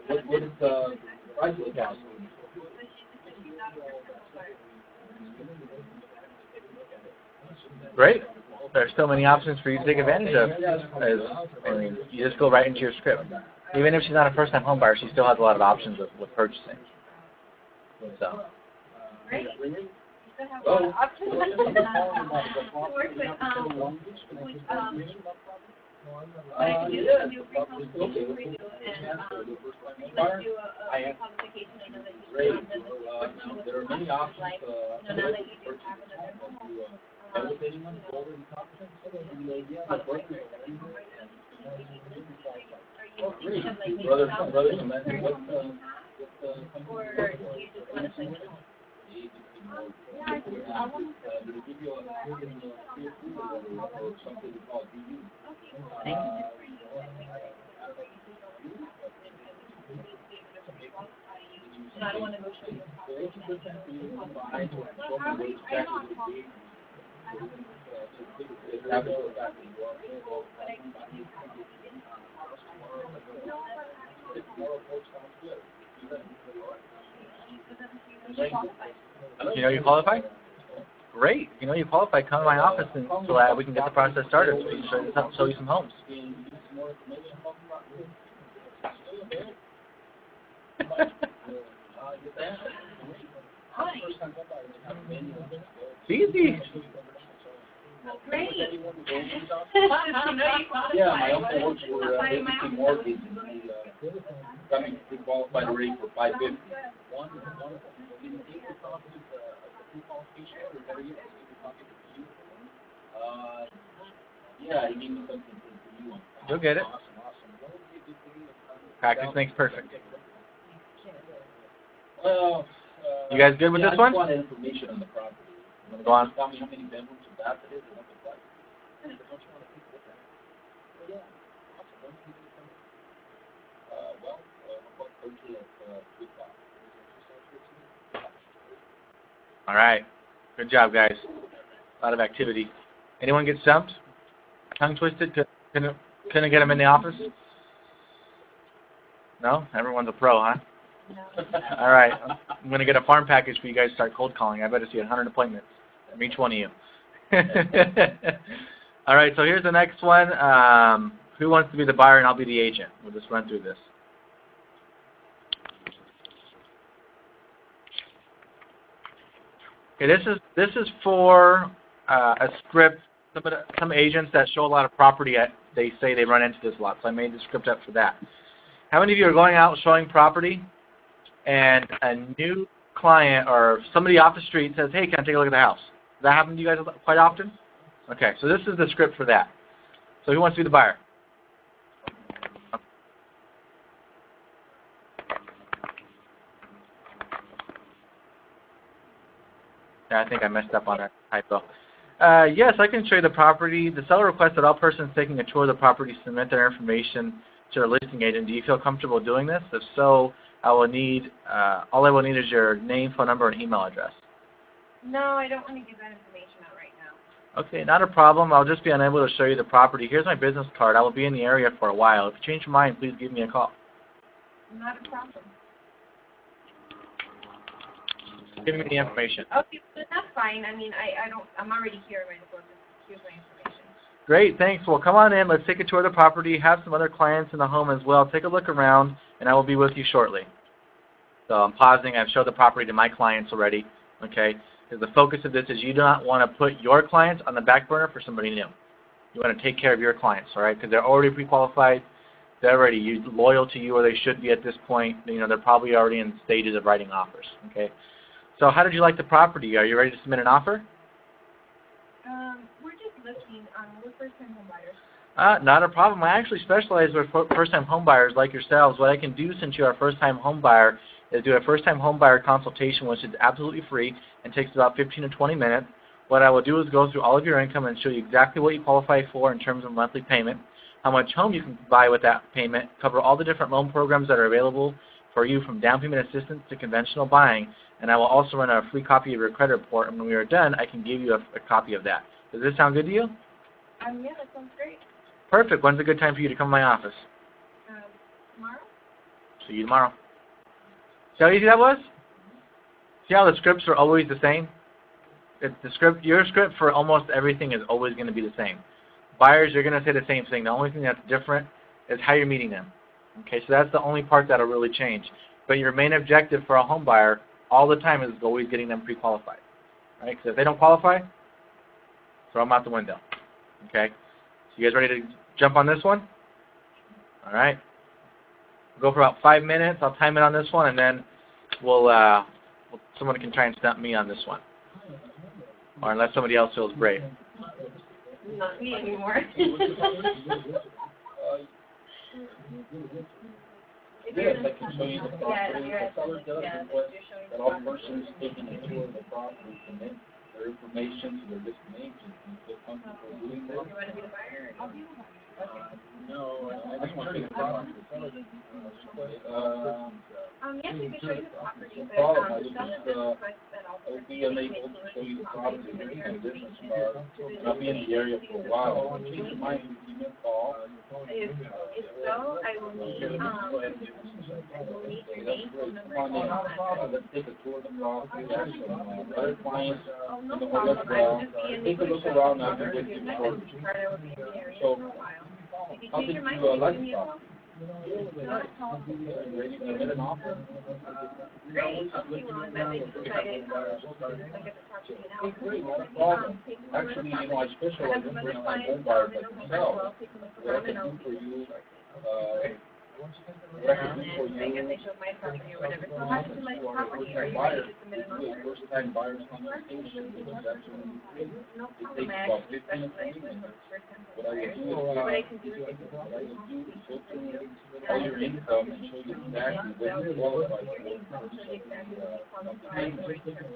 What is the price of the house? Great. There's so many options for you to take advantage of. I mean, you just go right into your script. Even if she's not a first-time home buyer, she still has a lot of options with purchasing. So. Great. You still have a lot of options to work with. What I can do is do a free consultation for you, and let's do a consultation. I know that you Great. have done There are many options. now that you do have another home. Elevating on the older conference. Brother, Or do you just want to play with home? I don't want to go show you You know you qualify? Great. You know you qualify. Come to my office and so that we can get the process started. So we can show you some homes. Easy. Great. Yeah, my uncle works for ABC Mortgage. Coming to qualified rate for 550. Yeah, you need something for you. You'll get it. Practice makes perfect. Well, you guys good with this one? I just want information on the property. Go on. Tell me how many bedrooms and baths it is and what the price is. All right. Good job, guys. A lot of activity. Anyone get stumped? Tongue twisted? Couldn't get them in the office? No? Everyone's a pro, huh? No. All right. I'm going to get a farm package for you guys to start cold calling. I better see 100 appointments from each one of you. All right, so here's the next one. Who wants to be the buyer and I'll be the agent? We'll just run through this. Okay, this is for a script. Some agents that show a lot of property, they say they run into this a lot, so I made the script up for that. How many of you are going out showing property and a new client or somebody off the street says, hey, can I take a look at the house? Does that happen to you guys quite often? Okay, so this is the script for that. So who wants to be the buyer? Yeah, I think I messed up on that typo. Yes, I can show you the property. The seller requests that all persons taking a tour of the property submit their information to our listing agent. Do you feel comfortable doing this? If so, all I will need is your name, phone number, and email address. No, I don't want to give that information out right now. Okay, not a problem. I'll just be unable to show you the property. Here's my business card. I will be in the area for a while. If you change your mind, please give me a call. Not a problem. Give me the information. Okay, but that's fine. I mean, I'm already here. I might as well just here's my information. Great, thanks. Well, come on in. Let's take a tour of the property. Have some other clients in the home as well. Take a look around, and I will be with you shortly. So I'm pausing. I've showed the property to my clients already, okay? Because the focus of this is you do not want to put your clients on the back burner for somebody new. You want to take care of your clients, all right? Because they're already pre-qualified. they're already loyal to you, or they should be at this point. You know, they're probably already in stages of writing offers. Okay. So how did you like the property? Are you ready to submit an offer? We're just looking. We're first-time home buyers. Not a problem. I actually specialize with first-time home buyers like yourselves. What I can do, since you're a first-time home buyer, is do a first-time home buyer consultation, which is absolutely free and takes about 15 to 20 minutes. What I will do is go through all of your income and show you exactly what you qualify for in terms of monthly payment, how much home you can buy with that payment, cover all the different loan programs that are available for you, from down payment assistance to conventional buying, and I will also run a free copy of your credit report, and when we are done, I can give you a copy of that. Does this sound good to you? Yeah, that sounds great. Perfect. When's a good time for you to come to my office? Tomorrow? See you tomorrow. See how easy that was? See how the scripts are always the same? Your script for almost everything is always going to be the same. Buyers, you're going to say the same thing. The only thing that's different is how you're meeting them. Okay, so that's the only part that'll really change. But your main objective for a home buyer all the time is always getting them pre-qualified. Right? Because if they don't qualify, throw them out the window. Okay? So you guys ready to jump on this one? All right. We'll go for about 5 minutes. I'll time it on this one, and then someone can try and stump me on this one. Or unless somebody else feels brave. Not me anymore. Yes, I can show you the property. The seller does request that all persons taking a tour of the property submit their information to their listing agent and feel comfortable doing that. You want to be the buyer? I'll be the buyer. No, I just want to show you the property. Yes, we can show you the property, but Problem, I the seller just, does request that all I'll be unable to show you the property in a business card, and I'll be in the area for a while. If you change your mind, give me a call. If so, I will need your name, phone number, and all that. Let's take a tour of the property. There's some other clients Oh, no in the problem. as I well. will just be in Take a look around now and get you shortly. I will be in the area So, for a while. If you how change did your mind, you like give me the a property? call. Ready to submit an offer? Great. I'll see one that they decided look at the property now. Great, not a problem. Actually, you know, I specialize in first-time home buyers like yourself. What I can do for you, what I can do for I guess you, they showed my property or whatever. So how did you like the property? Are you ready to submit an offer? first-time buyers consultation, which is actually free. No It problem. takes I about actually 15 to 20 specialize with minutes. first-time What I buyers. will do What I can do is what I will do is go through all your income and show you exactly what you qualify for.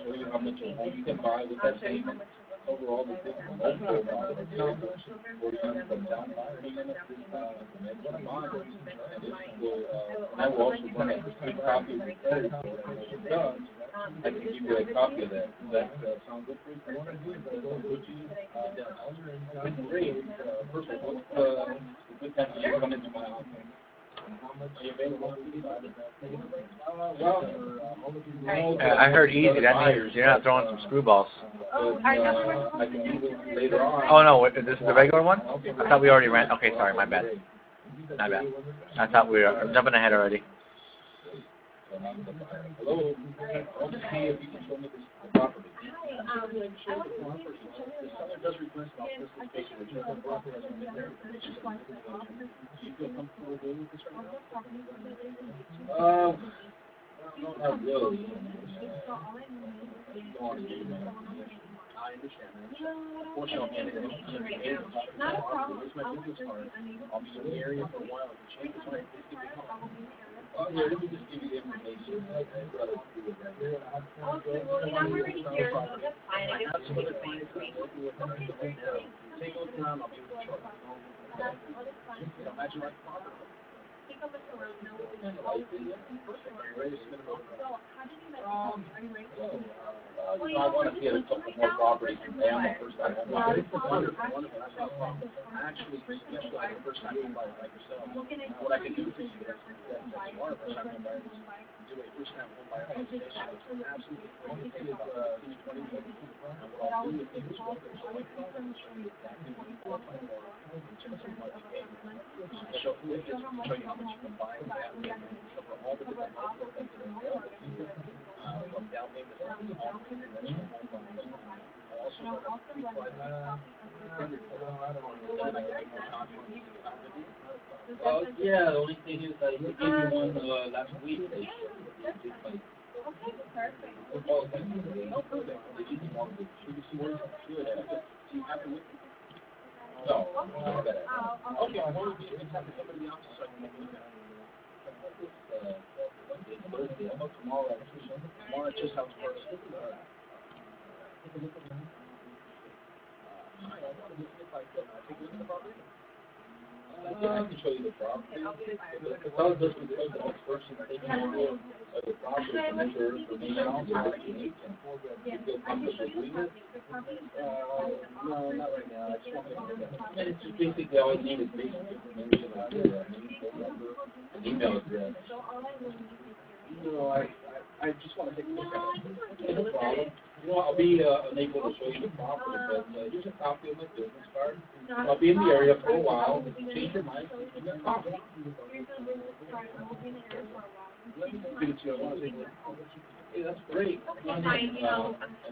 Show you how much a home you can buy with that payment. Cover all the different multiple models for you from down payment to bond. And this will, I will also run a quick copy of the credit report. And when you're done, I can give you a copy of that. Does that sound good for you? Good to you? Great. First of all, what's the good time for you to come into my office? Are you available? I heard easy. That means you're not throwing some screwballs. I can do it later on. Oh, no. This is the regular one? I thought we already ran. Okay, sorry. My bad. My bad. I thought we were jumping ahead already. Hello. I want to see if you can show me the property. The seller does request about this patient which is the property has been there. Do you feel comfortable doing this right now? No, not really. I understand that. Unfortunately, Not a problem. I'll be in the area for a while. If it changes, please give me a call. Yeah, let me just give you the information. Okay, well, I'm already here, so that's fine. I guess we can wait. Take a look around. I'll be with you shortly. Imagine like property. Take a look around now. Are you ready to submit an offer? So, how did you like the home? Are you ready? I want to get a couple more properties from them the first time. Wonderful. I actually specialize in first time home buyers like yourself. What I can do for you is that you are a first time home buyer, do a first time home buyer consultation. It's absolutely free. It takes about 15 to 20 minutes. And what I'll do is take this book and show you exactly what you qualify for in terms of monthly payment. Show you how much you can buy with that payment. Cover all the different offers that are available to you. From down payment to all the conventional home buyers. I'll also run a free private credit report. Then I can make more confidence about it. Yeah, the only thing is I gave you one last week. Okay, perfect. No. Okay, I want to come to the office so I can look at it. Thursday. How about tomorrow? Tomorrow at just house first. I want to see if I can take a look at the property. I can show you the property. If I was just the next person taking a look at the property, and make sure it's for me and also what you need. You feel comfortable doing it? No, not right now. I just want to look at it. And it's just basically all I need is basic information about your name, phone number, and email address. No, I just want to take a look at it. No problem. You know, I'll be unable to show you the property, but here's a copy of my business card. I'll be in the area for a while. Change your mind. Give me a copy. Let me give it to you. I want to take a look. Hey, that's great. And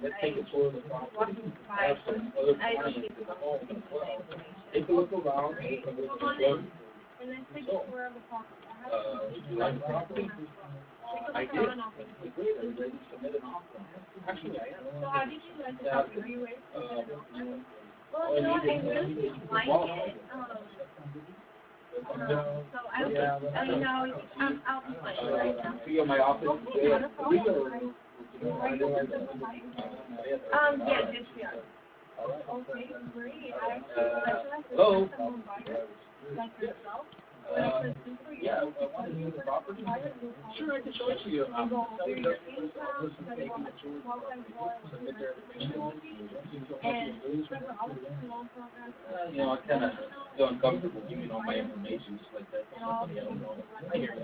let's take a tour of the property. I have some other clients in the home as well. Take a look around. Take a look at the road. And then take a tour of the property. You like the property? I did. Great. I'm ready to submit an offer. Actually, I am. So how did you like the property? Well, you know, I really like it. So I'll be fine right now. See you in my office today. Yes, yes, we are. Okay, great. Hello. Like yourself? Yeah, I want to see the property. Sure, I can show it to you. Tell you that's submit their you know, I kind of feel uncomfortable giving all my information just like that to somebody I don't know. I hear you.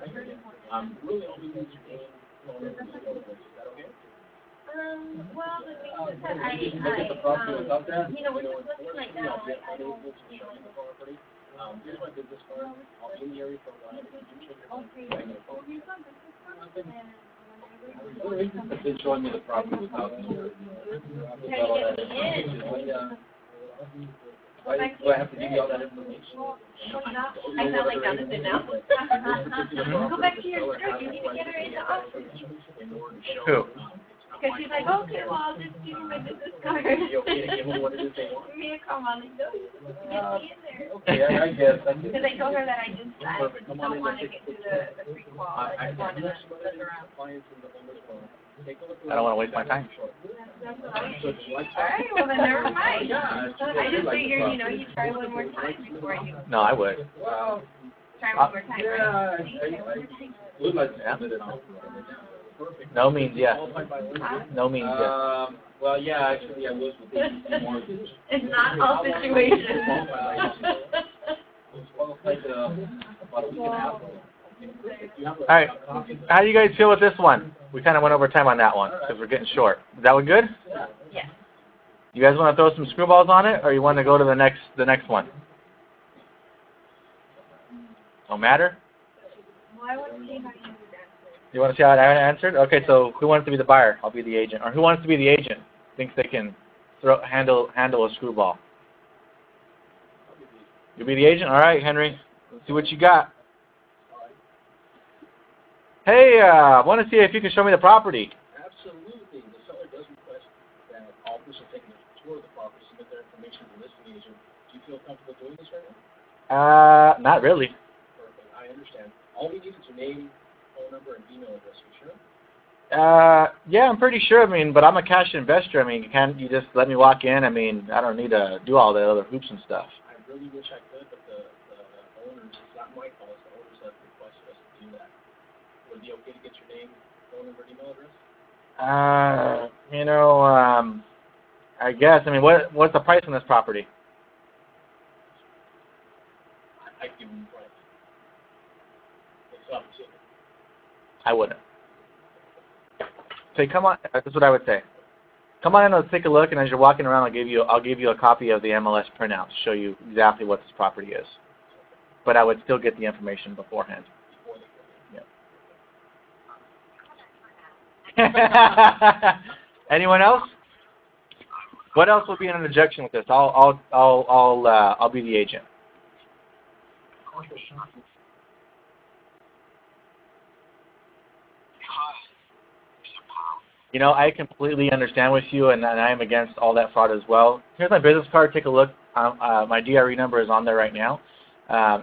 Really only needs your name, phone number, email address. Is that okay? Well, the thing is that you know, we're just looking right now. Here's my business card. I'll be in the area for a while. I've been showing me the property without me. Do I have to give you all that information? I sound like Jonathon now. Go back to your script. You need to get her in the office. Who? Because she's like, okay, well, I'll just give you my business card. You okay to give them what it is they want? Give me a call, Mom. Like, no, you just get me in there. Okay, I guess. Because I told her that I just don't want to get to the pre-qual. I just wanted to look around. I don't want to waste my time. All right, well, then never mind. I just figured, you know, you try one more time before you No, I would. Well, try one more time. yeah, I would like to submit it on. No means yes. No means yes. Well, yeah, actually, I was with the mortgage. It's not all situations. Well, like about a week and a half ago. All right. How do you guys feel with this one? We kind of went over time on that one because we're getting short. Is that one good? Yes. You guys want to throw some screwballs on it, or you want to go to the next one? Don't matter. Well, I want to see how you answer. You want to see how I answered? Okay, so who wants to be the buyer? I'll be the agent. Or who wants to be the agent? Thinks they can handle a screwball. You'll be the agent? All right, Henry. Let's see what you got. Hey, I want to see if you can show me the property. Absolutely. The seller does request that all persons taking a tour of the property submit their information to the listing agent. Do you feel comfortable doing this right now? Not really. Perfect. I understand. All we need is your name, phone number, and email address. You sure? Yeah, I'm pretty sure. I mean, but I'm a cash investor. I mean, can't you just let me walk in? I mean, I don't need to do all the other hoops and stuff. I really wish I could, but the owners, it's not my call, it's the owners that requested us to do that. Would it be okay to get your name, phone number, and email address? You know, I guess. I mean, what's the price on this property? I'd give them the price. It's up to you. I wouldn't. Say, come on. That's what I would say. Come on in, let's take a look, and as you're walking around, I'll give you a copy of the MLS printout to show you exactly what this property is. But I would still get the information beforehand. Yeah. Anyone else? What else would be an objection with this? I'll be the agent. You know, I completely understand with you, and I am against all that fraud as well. Here's my business card. Take a look. My DRE number is on there right now.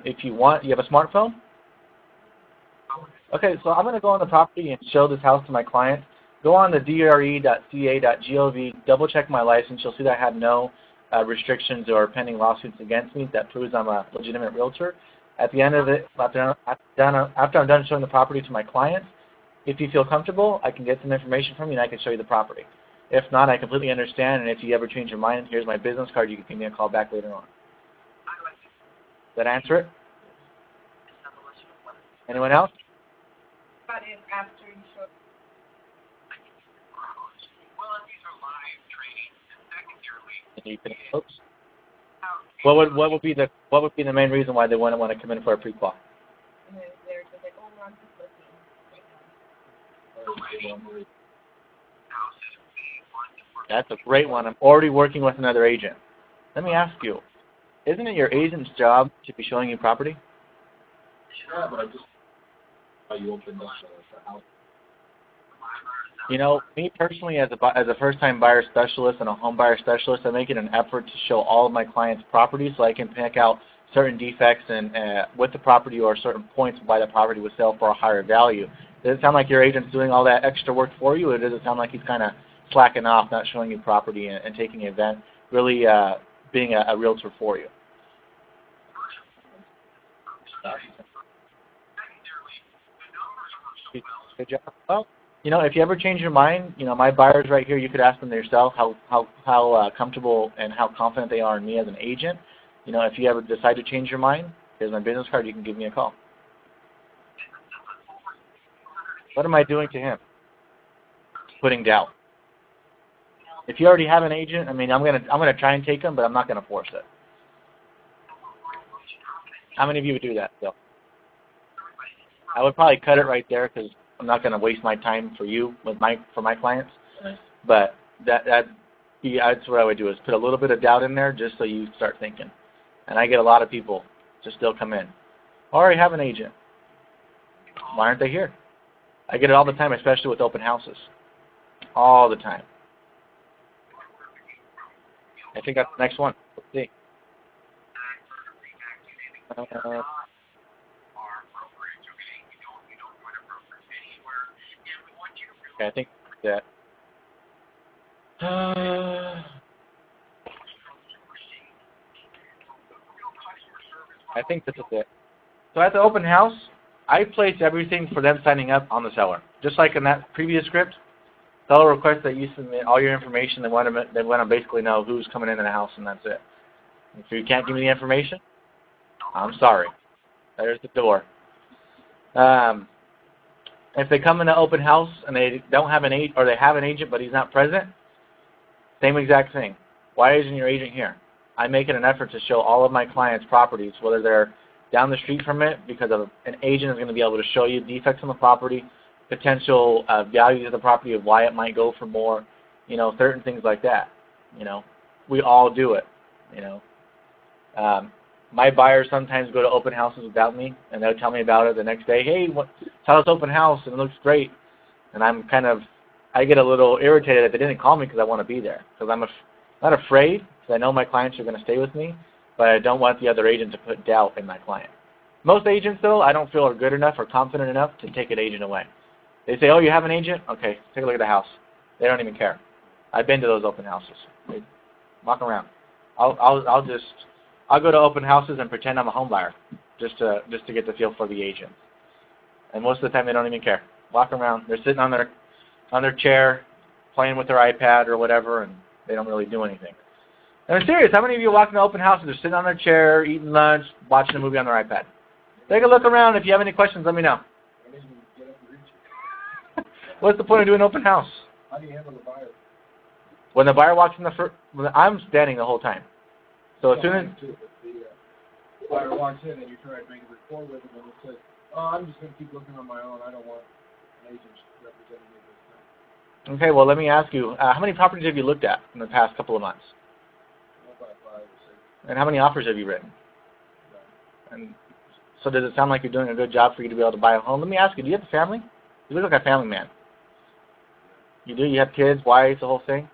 If you want, you have a smartphone? Okay, so I'm going to go on the property and show this house to my client. Go on to dre.ca.gov, double check my license. You'll see that I have no restrictions or pending lawsuits against me. That proves I'm a legitimate realtor. At the end of it, after I'm done showing the property to my client, if you feel comfortable, I can get some information from you and I can show you the property. If not, I completely understand, and if you ever change your mind, here's my business card. You can give me a call back later on. Does that answer it? Anyone else? But if after you show. Well, these are live training, and secondarily. Can you finish those? What would be the main reason why they wouldn't want to come in for a pre-qual? And then they're just like, oh, I'm just looking. That's a great one. I'm already working with another agent. Let me ask you, isn't it your agent's job to be showing you property? Yeah, but I just how you opened up the house. You know, me personally, as a first-time buyer specialist and a home buyer specialist, I'm making an effort to show all of my clients property so I can pick out certain defects and with the property or certain points why the property would sell for a higher value. Does it sound like your agent's doing all that extra work for you, or does it sound like he's kind of slacking off, not showing you property and taking advantage, really being a realtor for you? Good job. Well, you know, if you ever change your mind, you know, my buyers right here, you could ask them yourself how comfortable and how confident they are in me as an agent. You know, if you ever decide to change your mind, here's my business card. You can give me a call. What am I doing to him? Putting doubt. If you already have an agent, I mean, I'm gonna try and take him, but I'm not gonna force it. How many of you would do that, Bill? I would probably cut it right there because I'm not gonna waste my time for you for my clients. Right. But that's what I would do is put a little bit of doubt in there just so you start thinking. And I get a lot of people just still come in. I already have an agent. Why aren't they here? I get it all the time, especially with open houses. All the time. I think that's the next one. Let's see. Okay, I think that. I think this is it. So at the open house, I place everything for them signing up on the seller. Just like in that previous script, seller requests that you submit all your information. They want to basically know who's coming into the house, and that's it. If you can't give me the information, I'm sorry. There's the door. If they come in the open house and they don't have an agent, or they have an agent but he's not present, same exact thing. Why isn't your agent here? I make it an effort to show all of my clients' properties, whether they're down the street from it, because an agent is going to be able to show you defects on the property, potential values of the property, of why it might go for more, you know, certain things like that. You know, we all do it. You know, my buyers sometimes go to open houses without me, and they'll tell me about it the next day. Hey, saw this open house and it looks great, and I get a little irritated that they didn't call me because I want to be there, because I'm not afraid, because I know my clients are going to stay with me, but I don't want the other agent to put doubt in my client. Most agents, though, I don't feel are good enough or confident enough to take an agent away. They say, oh, you have an agent? Okay, take a look at the house. They don't even care. I've been to those open houses. They walk around. I'll go to open houses and pretend I'm a home buyer just to get the feel for the agent. And most of the time they don't even care. Walk around. They're sitting on their chair, playing with their iPad or whatever, and they don't really do anything. And I'm serious. How many of you walk into open houses? They're sitting on their chair, eating lunch, watching a movie on their iPad. Take a look around. If you have any questions, let me know. What's the point of doing an open house? How do you handle the buyer? When the buyer walks in I'm standing the whole time. So as soon as the buyer walks in and you try to make a rapport with him and it says, oh, I'm just going to keep looking on my own. I don't want an agent representing me this time. Okay, well, let me ask you, how many properties have you looked at in the past couple of months? About 5 or 6. And how many offers have you written? And So does it sound like you're doing a good job for you to be able to buy a home? Let me ask you, do you have a family? You look like a family man. You do? You have kids, wives, the whole thing?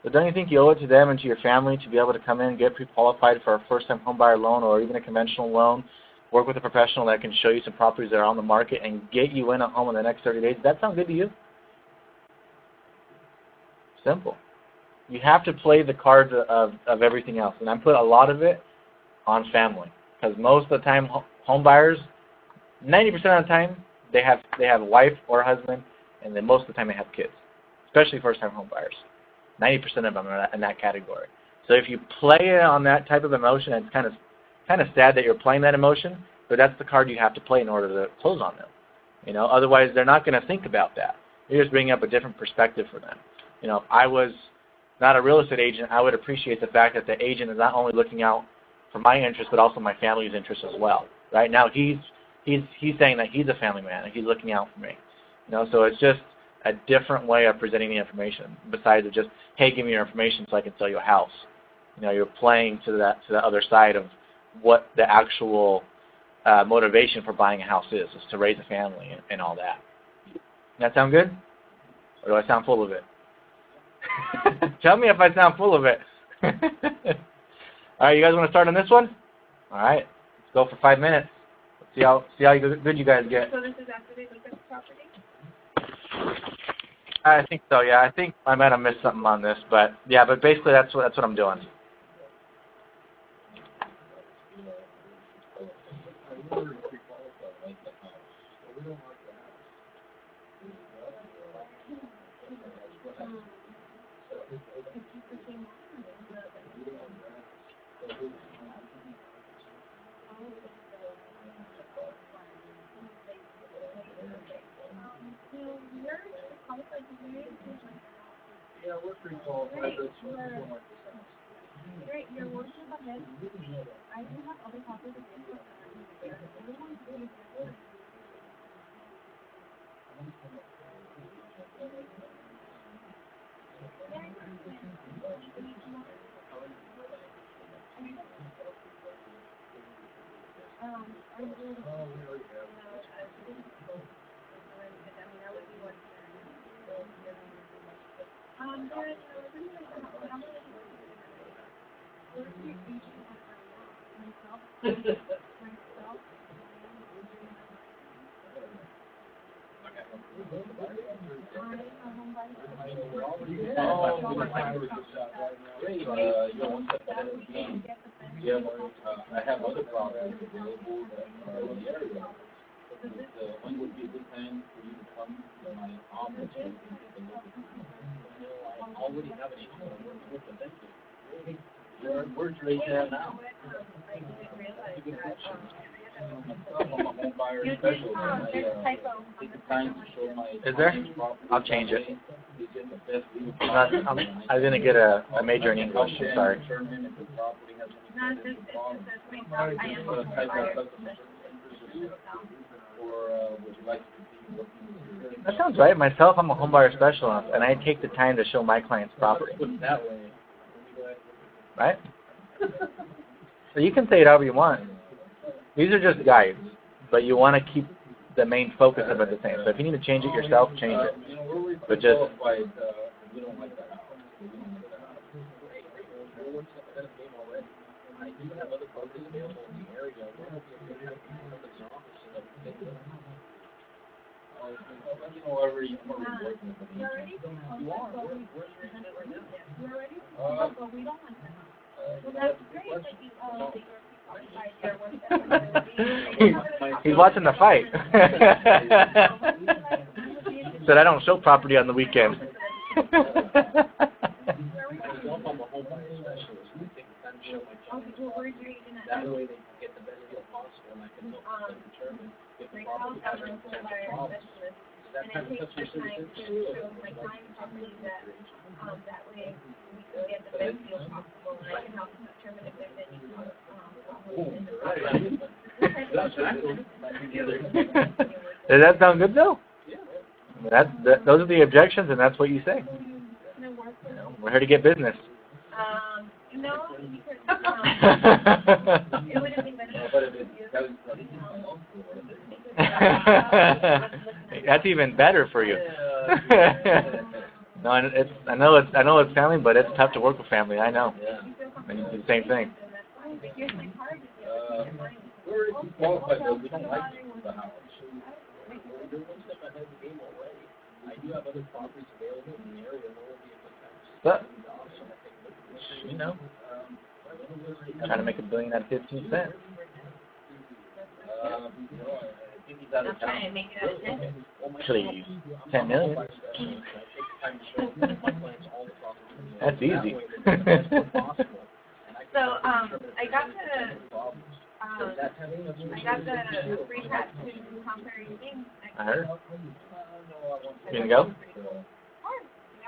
But don't you think you owe it to them and to your family to be able to come in and get pre-qualified for a first-time homebuyer loan or even a conventional loan, work with a professional that can show you some properties that are on the market and get you in a home in the next 30 days? Does that sound good to you? Simple. You have to play the cards of everything else. And I put a lot of it on family. Because most of the time, home buyers, 90% of the time, they have a wife or a husband, and then most of the time they have kids, especially first-time home buyers. 90% of them are in that category. So if you play it on that type of emotion, it's kind of sad that you're playing that emotion, but that's the card you have to play in order to close on them. You know, otherwise they're not going to think about that. You're just bringing up a different perspective for them. You know, if I was not a real estate agent, I would appreciate the fact that the agent is not only looking out for my interest, but also my family's interest as well. Right now, he's saying that he's a family man and he's looking out for me. You know, so it's just a different way of presenting the information besides of just, hey, give me your information so I can sell you a house. You know, you're playing to the other side of what the actual motivation for buying a house is to raise a family and all that. Does that sound good? Or do I sound full of it? Tell me if I sound full of it. All right, you guys want to start on this one? All right, let's go for 5 minutes. Let's see how good you guys get. So this is after they look at the property? I think so, yeah. I think I might have missed something on this, but yeah, but basically that's what I'm doing. Yeah, we're pretty qualified. Great, you're working ahead. I do have other copies of this. I have other properties available that are in the area. When would be a good time for you to come to my office? I already have an agent I'm working with, but thank you. Where's your agent at now? That's a good question. I'm a home buyer specialist. I take the time to show my Is there? I'll change it. I didn't get a major in English. I'm sorry. That sounds right. Myself, I'm a homebuyer specialist, and I take the time to show my clients property. Right? So you can say it however you want. These are just guides, but you want to keep the main focus of it the same. So if you need to change it yourself, change it. But just... He's watching the fight. Said I don't show property on the weekend. That way they can get the best deal possible, and I can help them determine if the property has any potential problems. That kind of customer service is that way we can get the best deal possible, and I can help them determine if there's any Does that sound good though? Those are the objections, and that's what you say. We're here to get business. No, because it would have been better. That's even better for you. No, I know it's family, but it's tough to work with family. I know. And you do the same thing. We're qualified though. We don't like the house. We're one step ahead of the game already. I do have other properties available in the area. What would be a good time? But you know, trying to make $1 billion out of 15 cents. I'm trying to make it out of 10. Actually, 10 million. That's easy. So I got the free pass to compare things. I heard. You gonna go?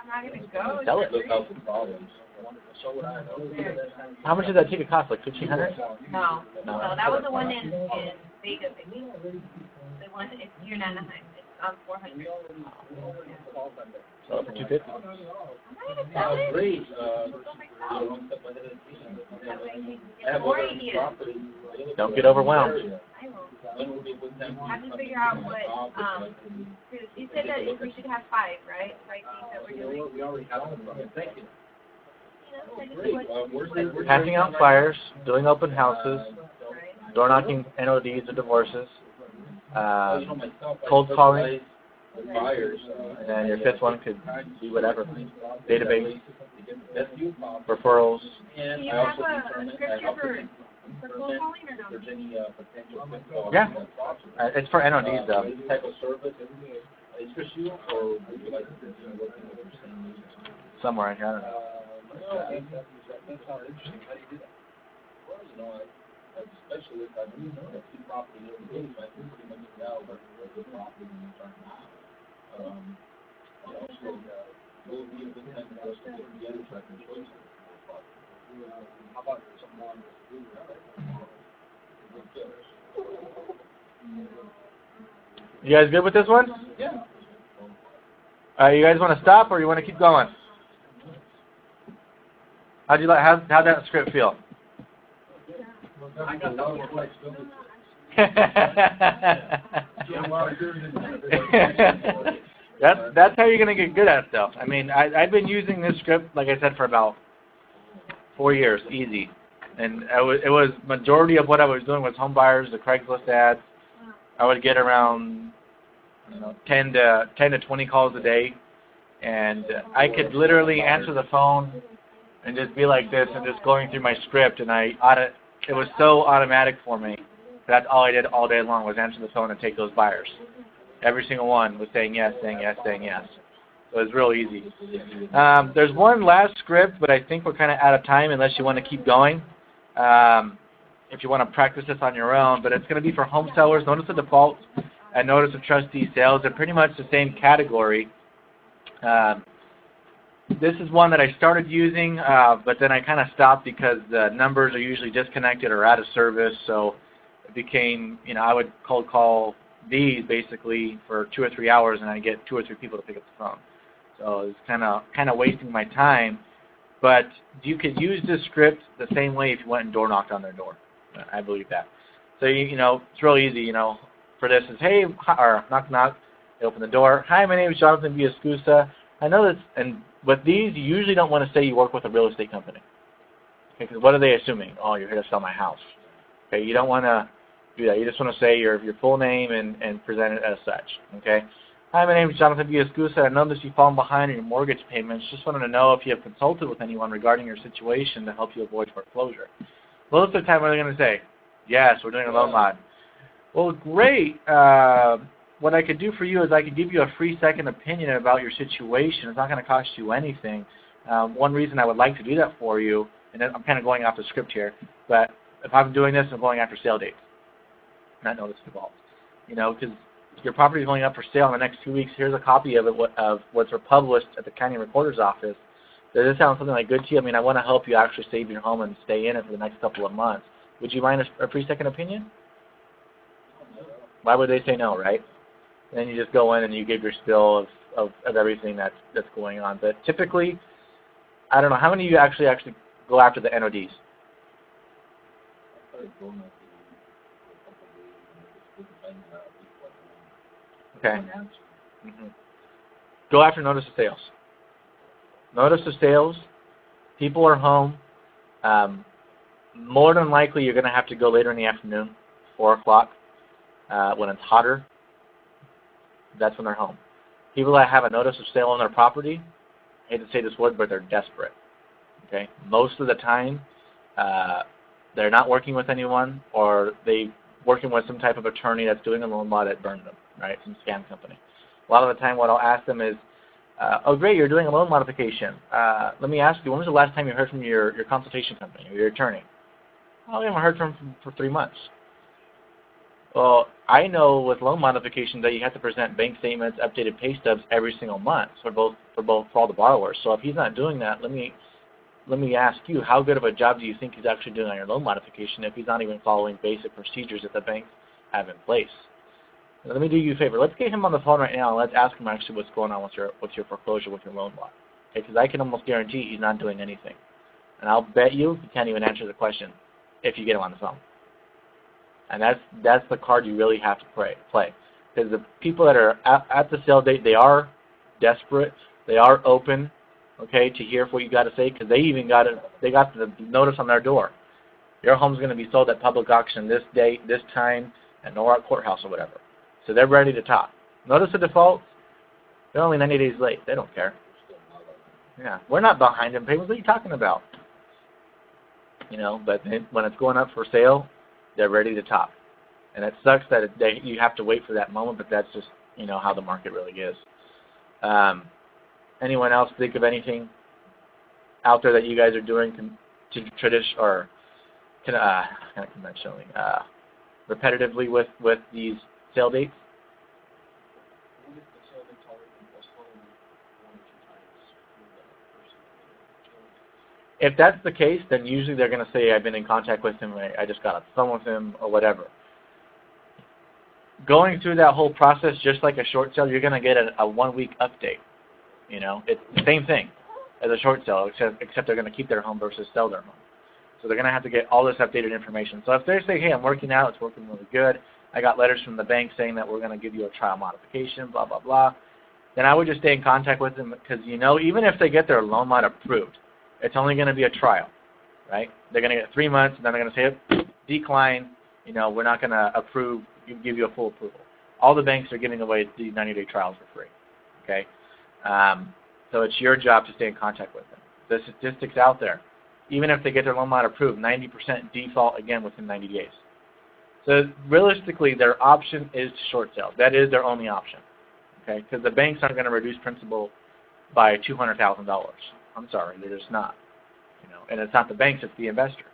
I'm not gonna go. Sell it. How much did that ticket cost? Like $1,500? No, that was the one in Vegas. I think. The one here in Anaheim. It's $400. So for $250. I'm not gonna sell it. Great. More ideas. Don't get overwhelmed. I will. I have to figure out what. You said that we should have 5, right? 5 things that we're doing. We already have them. Thank you. Passing out flyers, doing open houses, door knocking NODs or divorces, cold calling, and then your 5th one could be whatever, database, referrals. Do you have a scripture for cold calling or no? Yeah, it's for NODs though. Somewhere in here, I don't know. That's not interesting. How do you do that? Well, you know, as a specialist, I do see property every day, so I can pretty much tell what the property is trying to do. Will be a good time for us to get together so I can show you something. How about someone who You guys good with this one? Yeah. You guys want to stop or you want to keep going? How'd that script feel? I got that more flexibility. That's how you're gonna get good at stuff. I mean, I've been using this script, like I said, for about 4 years, easy. And it was majority of what I was doing was home buyers, the Craigslist ads. I would get around 10 to 20 calls a day, and I could literally answer the phone and just be like this and just going through my script, and it was so automatic for me. That's all I did all day long was answer the phone and take those buyers. Every single one was saying yes, saying yes, saying yes. So it was real easy. There's one last script, but I think we're kind of out of time unless you want to keep going. If you want to practice this on your own, but it's going to be for home sellers. Notice of default and notice of trustee sales. They're pretty much the same category. This is one that I started using, but then I kind of stopped because the numbers are usually disconnected or out of service. So it became, I would cold call these basically for 2 or 3 hours, and I get 2 or 3 people to pick up the phone. So it's kind of wasting my time. But you could use this script the same way if you went and door knocked on their door. I believe that. So it's real easy. For this is hey, or knock knock. They open the door. Hi, my name is Jonathon Villaescusa. I know this, and with these, you usually don't want to say you work with a real estate company. Okay, because what are they assuming? Oh, you're here to sell my house. Okay, you don't want to do that. You just want to say your full name and present it as such. Okay. Hi, my name is Jonathon Villaescusa. I know that you've fallen behind on your mortgage payments. Just wanted to know if you have consulted with anyone regarding your situation to help you avoid foreclosure. Most of the time, what are they going to say? Yes, we're doing a loan mod. Well, great. What I could do for you is I could give you a free second opinion about your situation. It's not going to cost you anything. One reason I would like to do that for you, and I'm kind of going off the script here, but if I'm doing this, I'm going after sale dates, not notice of default. Because your property is going up for sale in the next 2 weeks. Here's a copy of it, of what's published at the county recorder's office. Does this sound something like good to you? I mean, I want to help you actually save your home and stay in it for the next couple of months. Would you mind a free second opinion? Why would they say no, right? And then you just go in and you give your spill of everything that's going on. But typically, I don't know, how many of you actually go after the NODs? Okay. Go after notice of sales. Notice of sales, people are home. More than likely, you're going to have to go later in the afternoon, 4 o'clock, when it's hotter. That's when they're home. People that have a notice of sale on their property, I hate to say this word, but they're desperate. Okay. Most of the time, they're not working with anyone, or they working with some type of attorney that's doing a loan law that burned them, right? Some scam company. A lot of the time, what I'll ask them is, oh, great, you're doing a loan modification. Let me ask you, when was the last time you heard from your consultation company or your attorney? Oh, we haven't heard from them for 3 months. Well, I know with loan modification that you have to present bank statements, updated pay stubs every single month for all the borrowers. So if he's not doing that, let me ask you, how good of a job do you think he's actually doing on your loan modification if he's not even following basic procedures that the banks have in place? Now, let me do you a favor. Let's get him on the phone right now and let's ask him actually what's going on with your foreclosure, with your loan law. Okay, because I can almost guarantee he's not doing anything. And I'll bet you he can't even answer the question if you get him on the phone. And that's the card you really have to play. Because the people that are at the sale date, they are desperate. They are open, okay, to hear what you got to say, because they got the notice on their door. Your home's going to be sold at public auction this date, this time, at Norwalk Courthouse or whatever. So they're ready to talk. Notice of default, they're only 90 days late. They don't care. Yeah, we're not behind in payments. What are you talking about? You know, but when it's going up for sale, they're ready to talk. And it sucks that you have to wait for that moment, but that's just, you know, how the market really is. Anyone else think of anything out there that you guys are doing conventionally, repetitively with these sale dates? If that's the case, then usually they're going to say, I've been in contact with him, I just got on the phone with him, or whatever. Going through that whole process, just like a short sale, you're going to get a 1 week update. You know, it's the same thing as a short sale, except they're going to keep their home versus sell their home. So they're going to have to get all this updated information. So if they say, hey, I'm working out, it's working really good, I got letters from the bank saying that we're going to give you a trial modification, blah, blah, blah, then I would just stay in contact with them, because, you know, even if they get their loan mod approved, it's only going to be a trial, right? They're going to get 3 months, and then they're going to say, decline, you know, we're not going to give you a full approval. All the banks are giving away these 90-day trials for free, okay? So it's your job to stay in contact with them. The statistics out there, even if they get their loan mod approved, 90% default again within 90 days. So realistically, their option is to short sale. That is their only option, okay? Because the banks aren't going to reduce principal by $200,000. I'm sorry, they're just not. You know, and it's not the banks; it's the investor.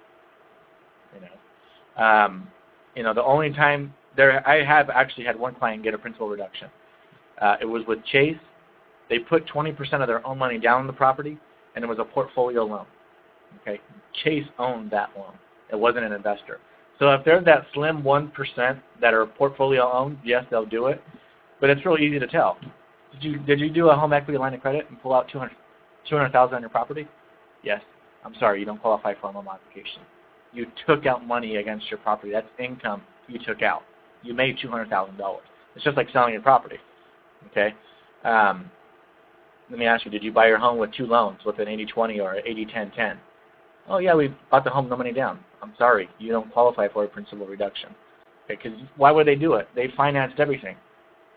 You know, the only time I have actually had one client get a principal reduction. It was with Chase. They put 20% of their own money down on the property, and it was a portfolio loan. Okay, Chase owned that loan. It wasn't an investor. So if they're that slim 1% that are portfolio owned, yes, they'll do it. But it's real easy to tell. Did you do a home equity line of credit and pull out $200,000 on your property? Yes. I'm sorry, you don't qualify for a loan modification. You took out money against your property. That's income you took out. You made $200,000. It's just like selling your property. Okay. Let me ask you, did you buy your home with 2 loans, with an 80-20 or an 80-10-10? Oh, yeah, we bought the home, no money down. I'm sorry, you don't qualify for a principal reduction. Because why would they do it? They financed everything,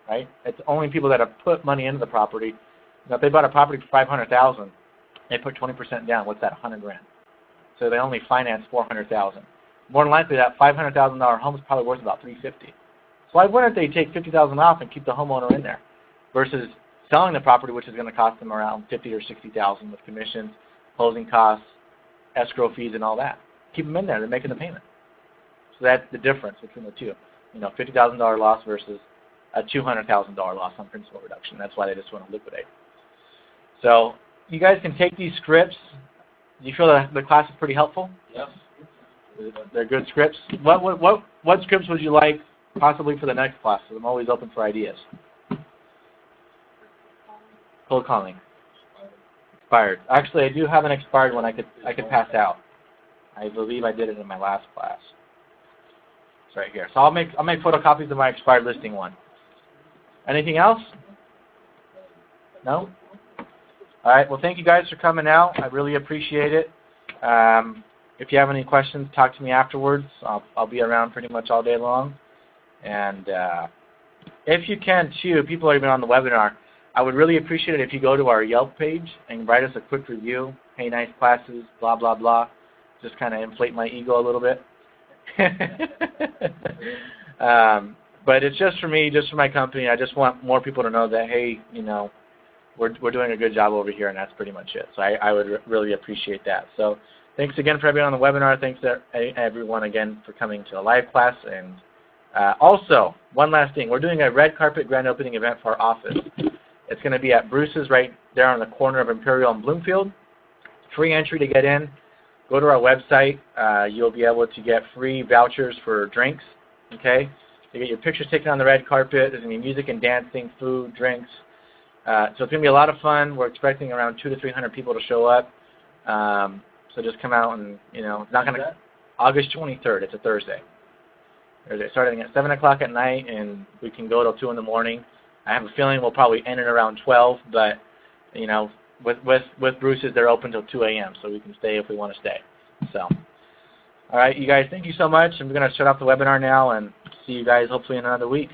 right? It's only people that have put money into the property. Now, if they bought a property for $500,000, they put 20% down. What's that? $100,000. So they only financed $400,000. More than likely, that $500,000 home is probably worth about $350,000. So why wouldn't they take $50,000 off and keep the homeowner in there, versus selling the property, which is going to cost them around $50,000 or $60,000 with commissions, closing costs, escrow fees, and all that. Keep them in there. They're making the payment. So that's the difference between the two. You know, $50,000 loss versus a $200,000 loss on principal reduction. That's why they just want to liquidate. So you guys can take these scripts. Do you feel that the class is pretty helpful? Yes. They're good scripts. What scripts would you like possibly for the next class? I'm always open for ideas. Cold calling. Expired. Actually, I do have an expired one I could pass out. I believe I did it in my last class. It's right here. So I'll make photocopies of my expired listing one. Anything else? No? All right. Well, thank you guys for coming out. I really appreciate it. If you have any questions, talk to me afterwards. I'll be around pretty much all day long. And if you can, too, people are even on the webinar, I would really appreciate it if you go to our Yelp page and write us a quick review. Hey, nice classes, blah, blah, blah. Just kind of inflate my ego a little bit. But it's just for me, just for my company. I just want more people to know that, hey, you know, we're doing a good job over here, and that's pretty much it. So I would really appreciate that. So thanks again for everyone on the webinar. Thanks to everyone again for coming to a live class. And also, one last thing. We're doing a red carpet grand opening event for our office. It's going to be at Bruce's right there on the corner of Imperial and Bloomfield. Free entry to get in. Go to our website. You'll be able to get free vouchers for drinks. Okay? You get your pictures taken on the red carpet. There's going to be music and dancing, food, drinks. So it's going to be a lot of fun. We're expecting around 200 to 300 people to show up. So just come out and, you know, it's not going to... August 23rd. It's a Thursday. Starting at 7 o'clock at night, and we can go till 2 in the morning. I have a feeling we'll probably end it around 12, but, you know, with Bruce's, they're open till 2 a.m., so we can stay if we want to stay. So, all right, you guys, thank you so much. I'm going to shut off the webinar now and see you guys hopefully in another week.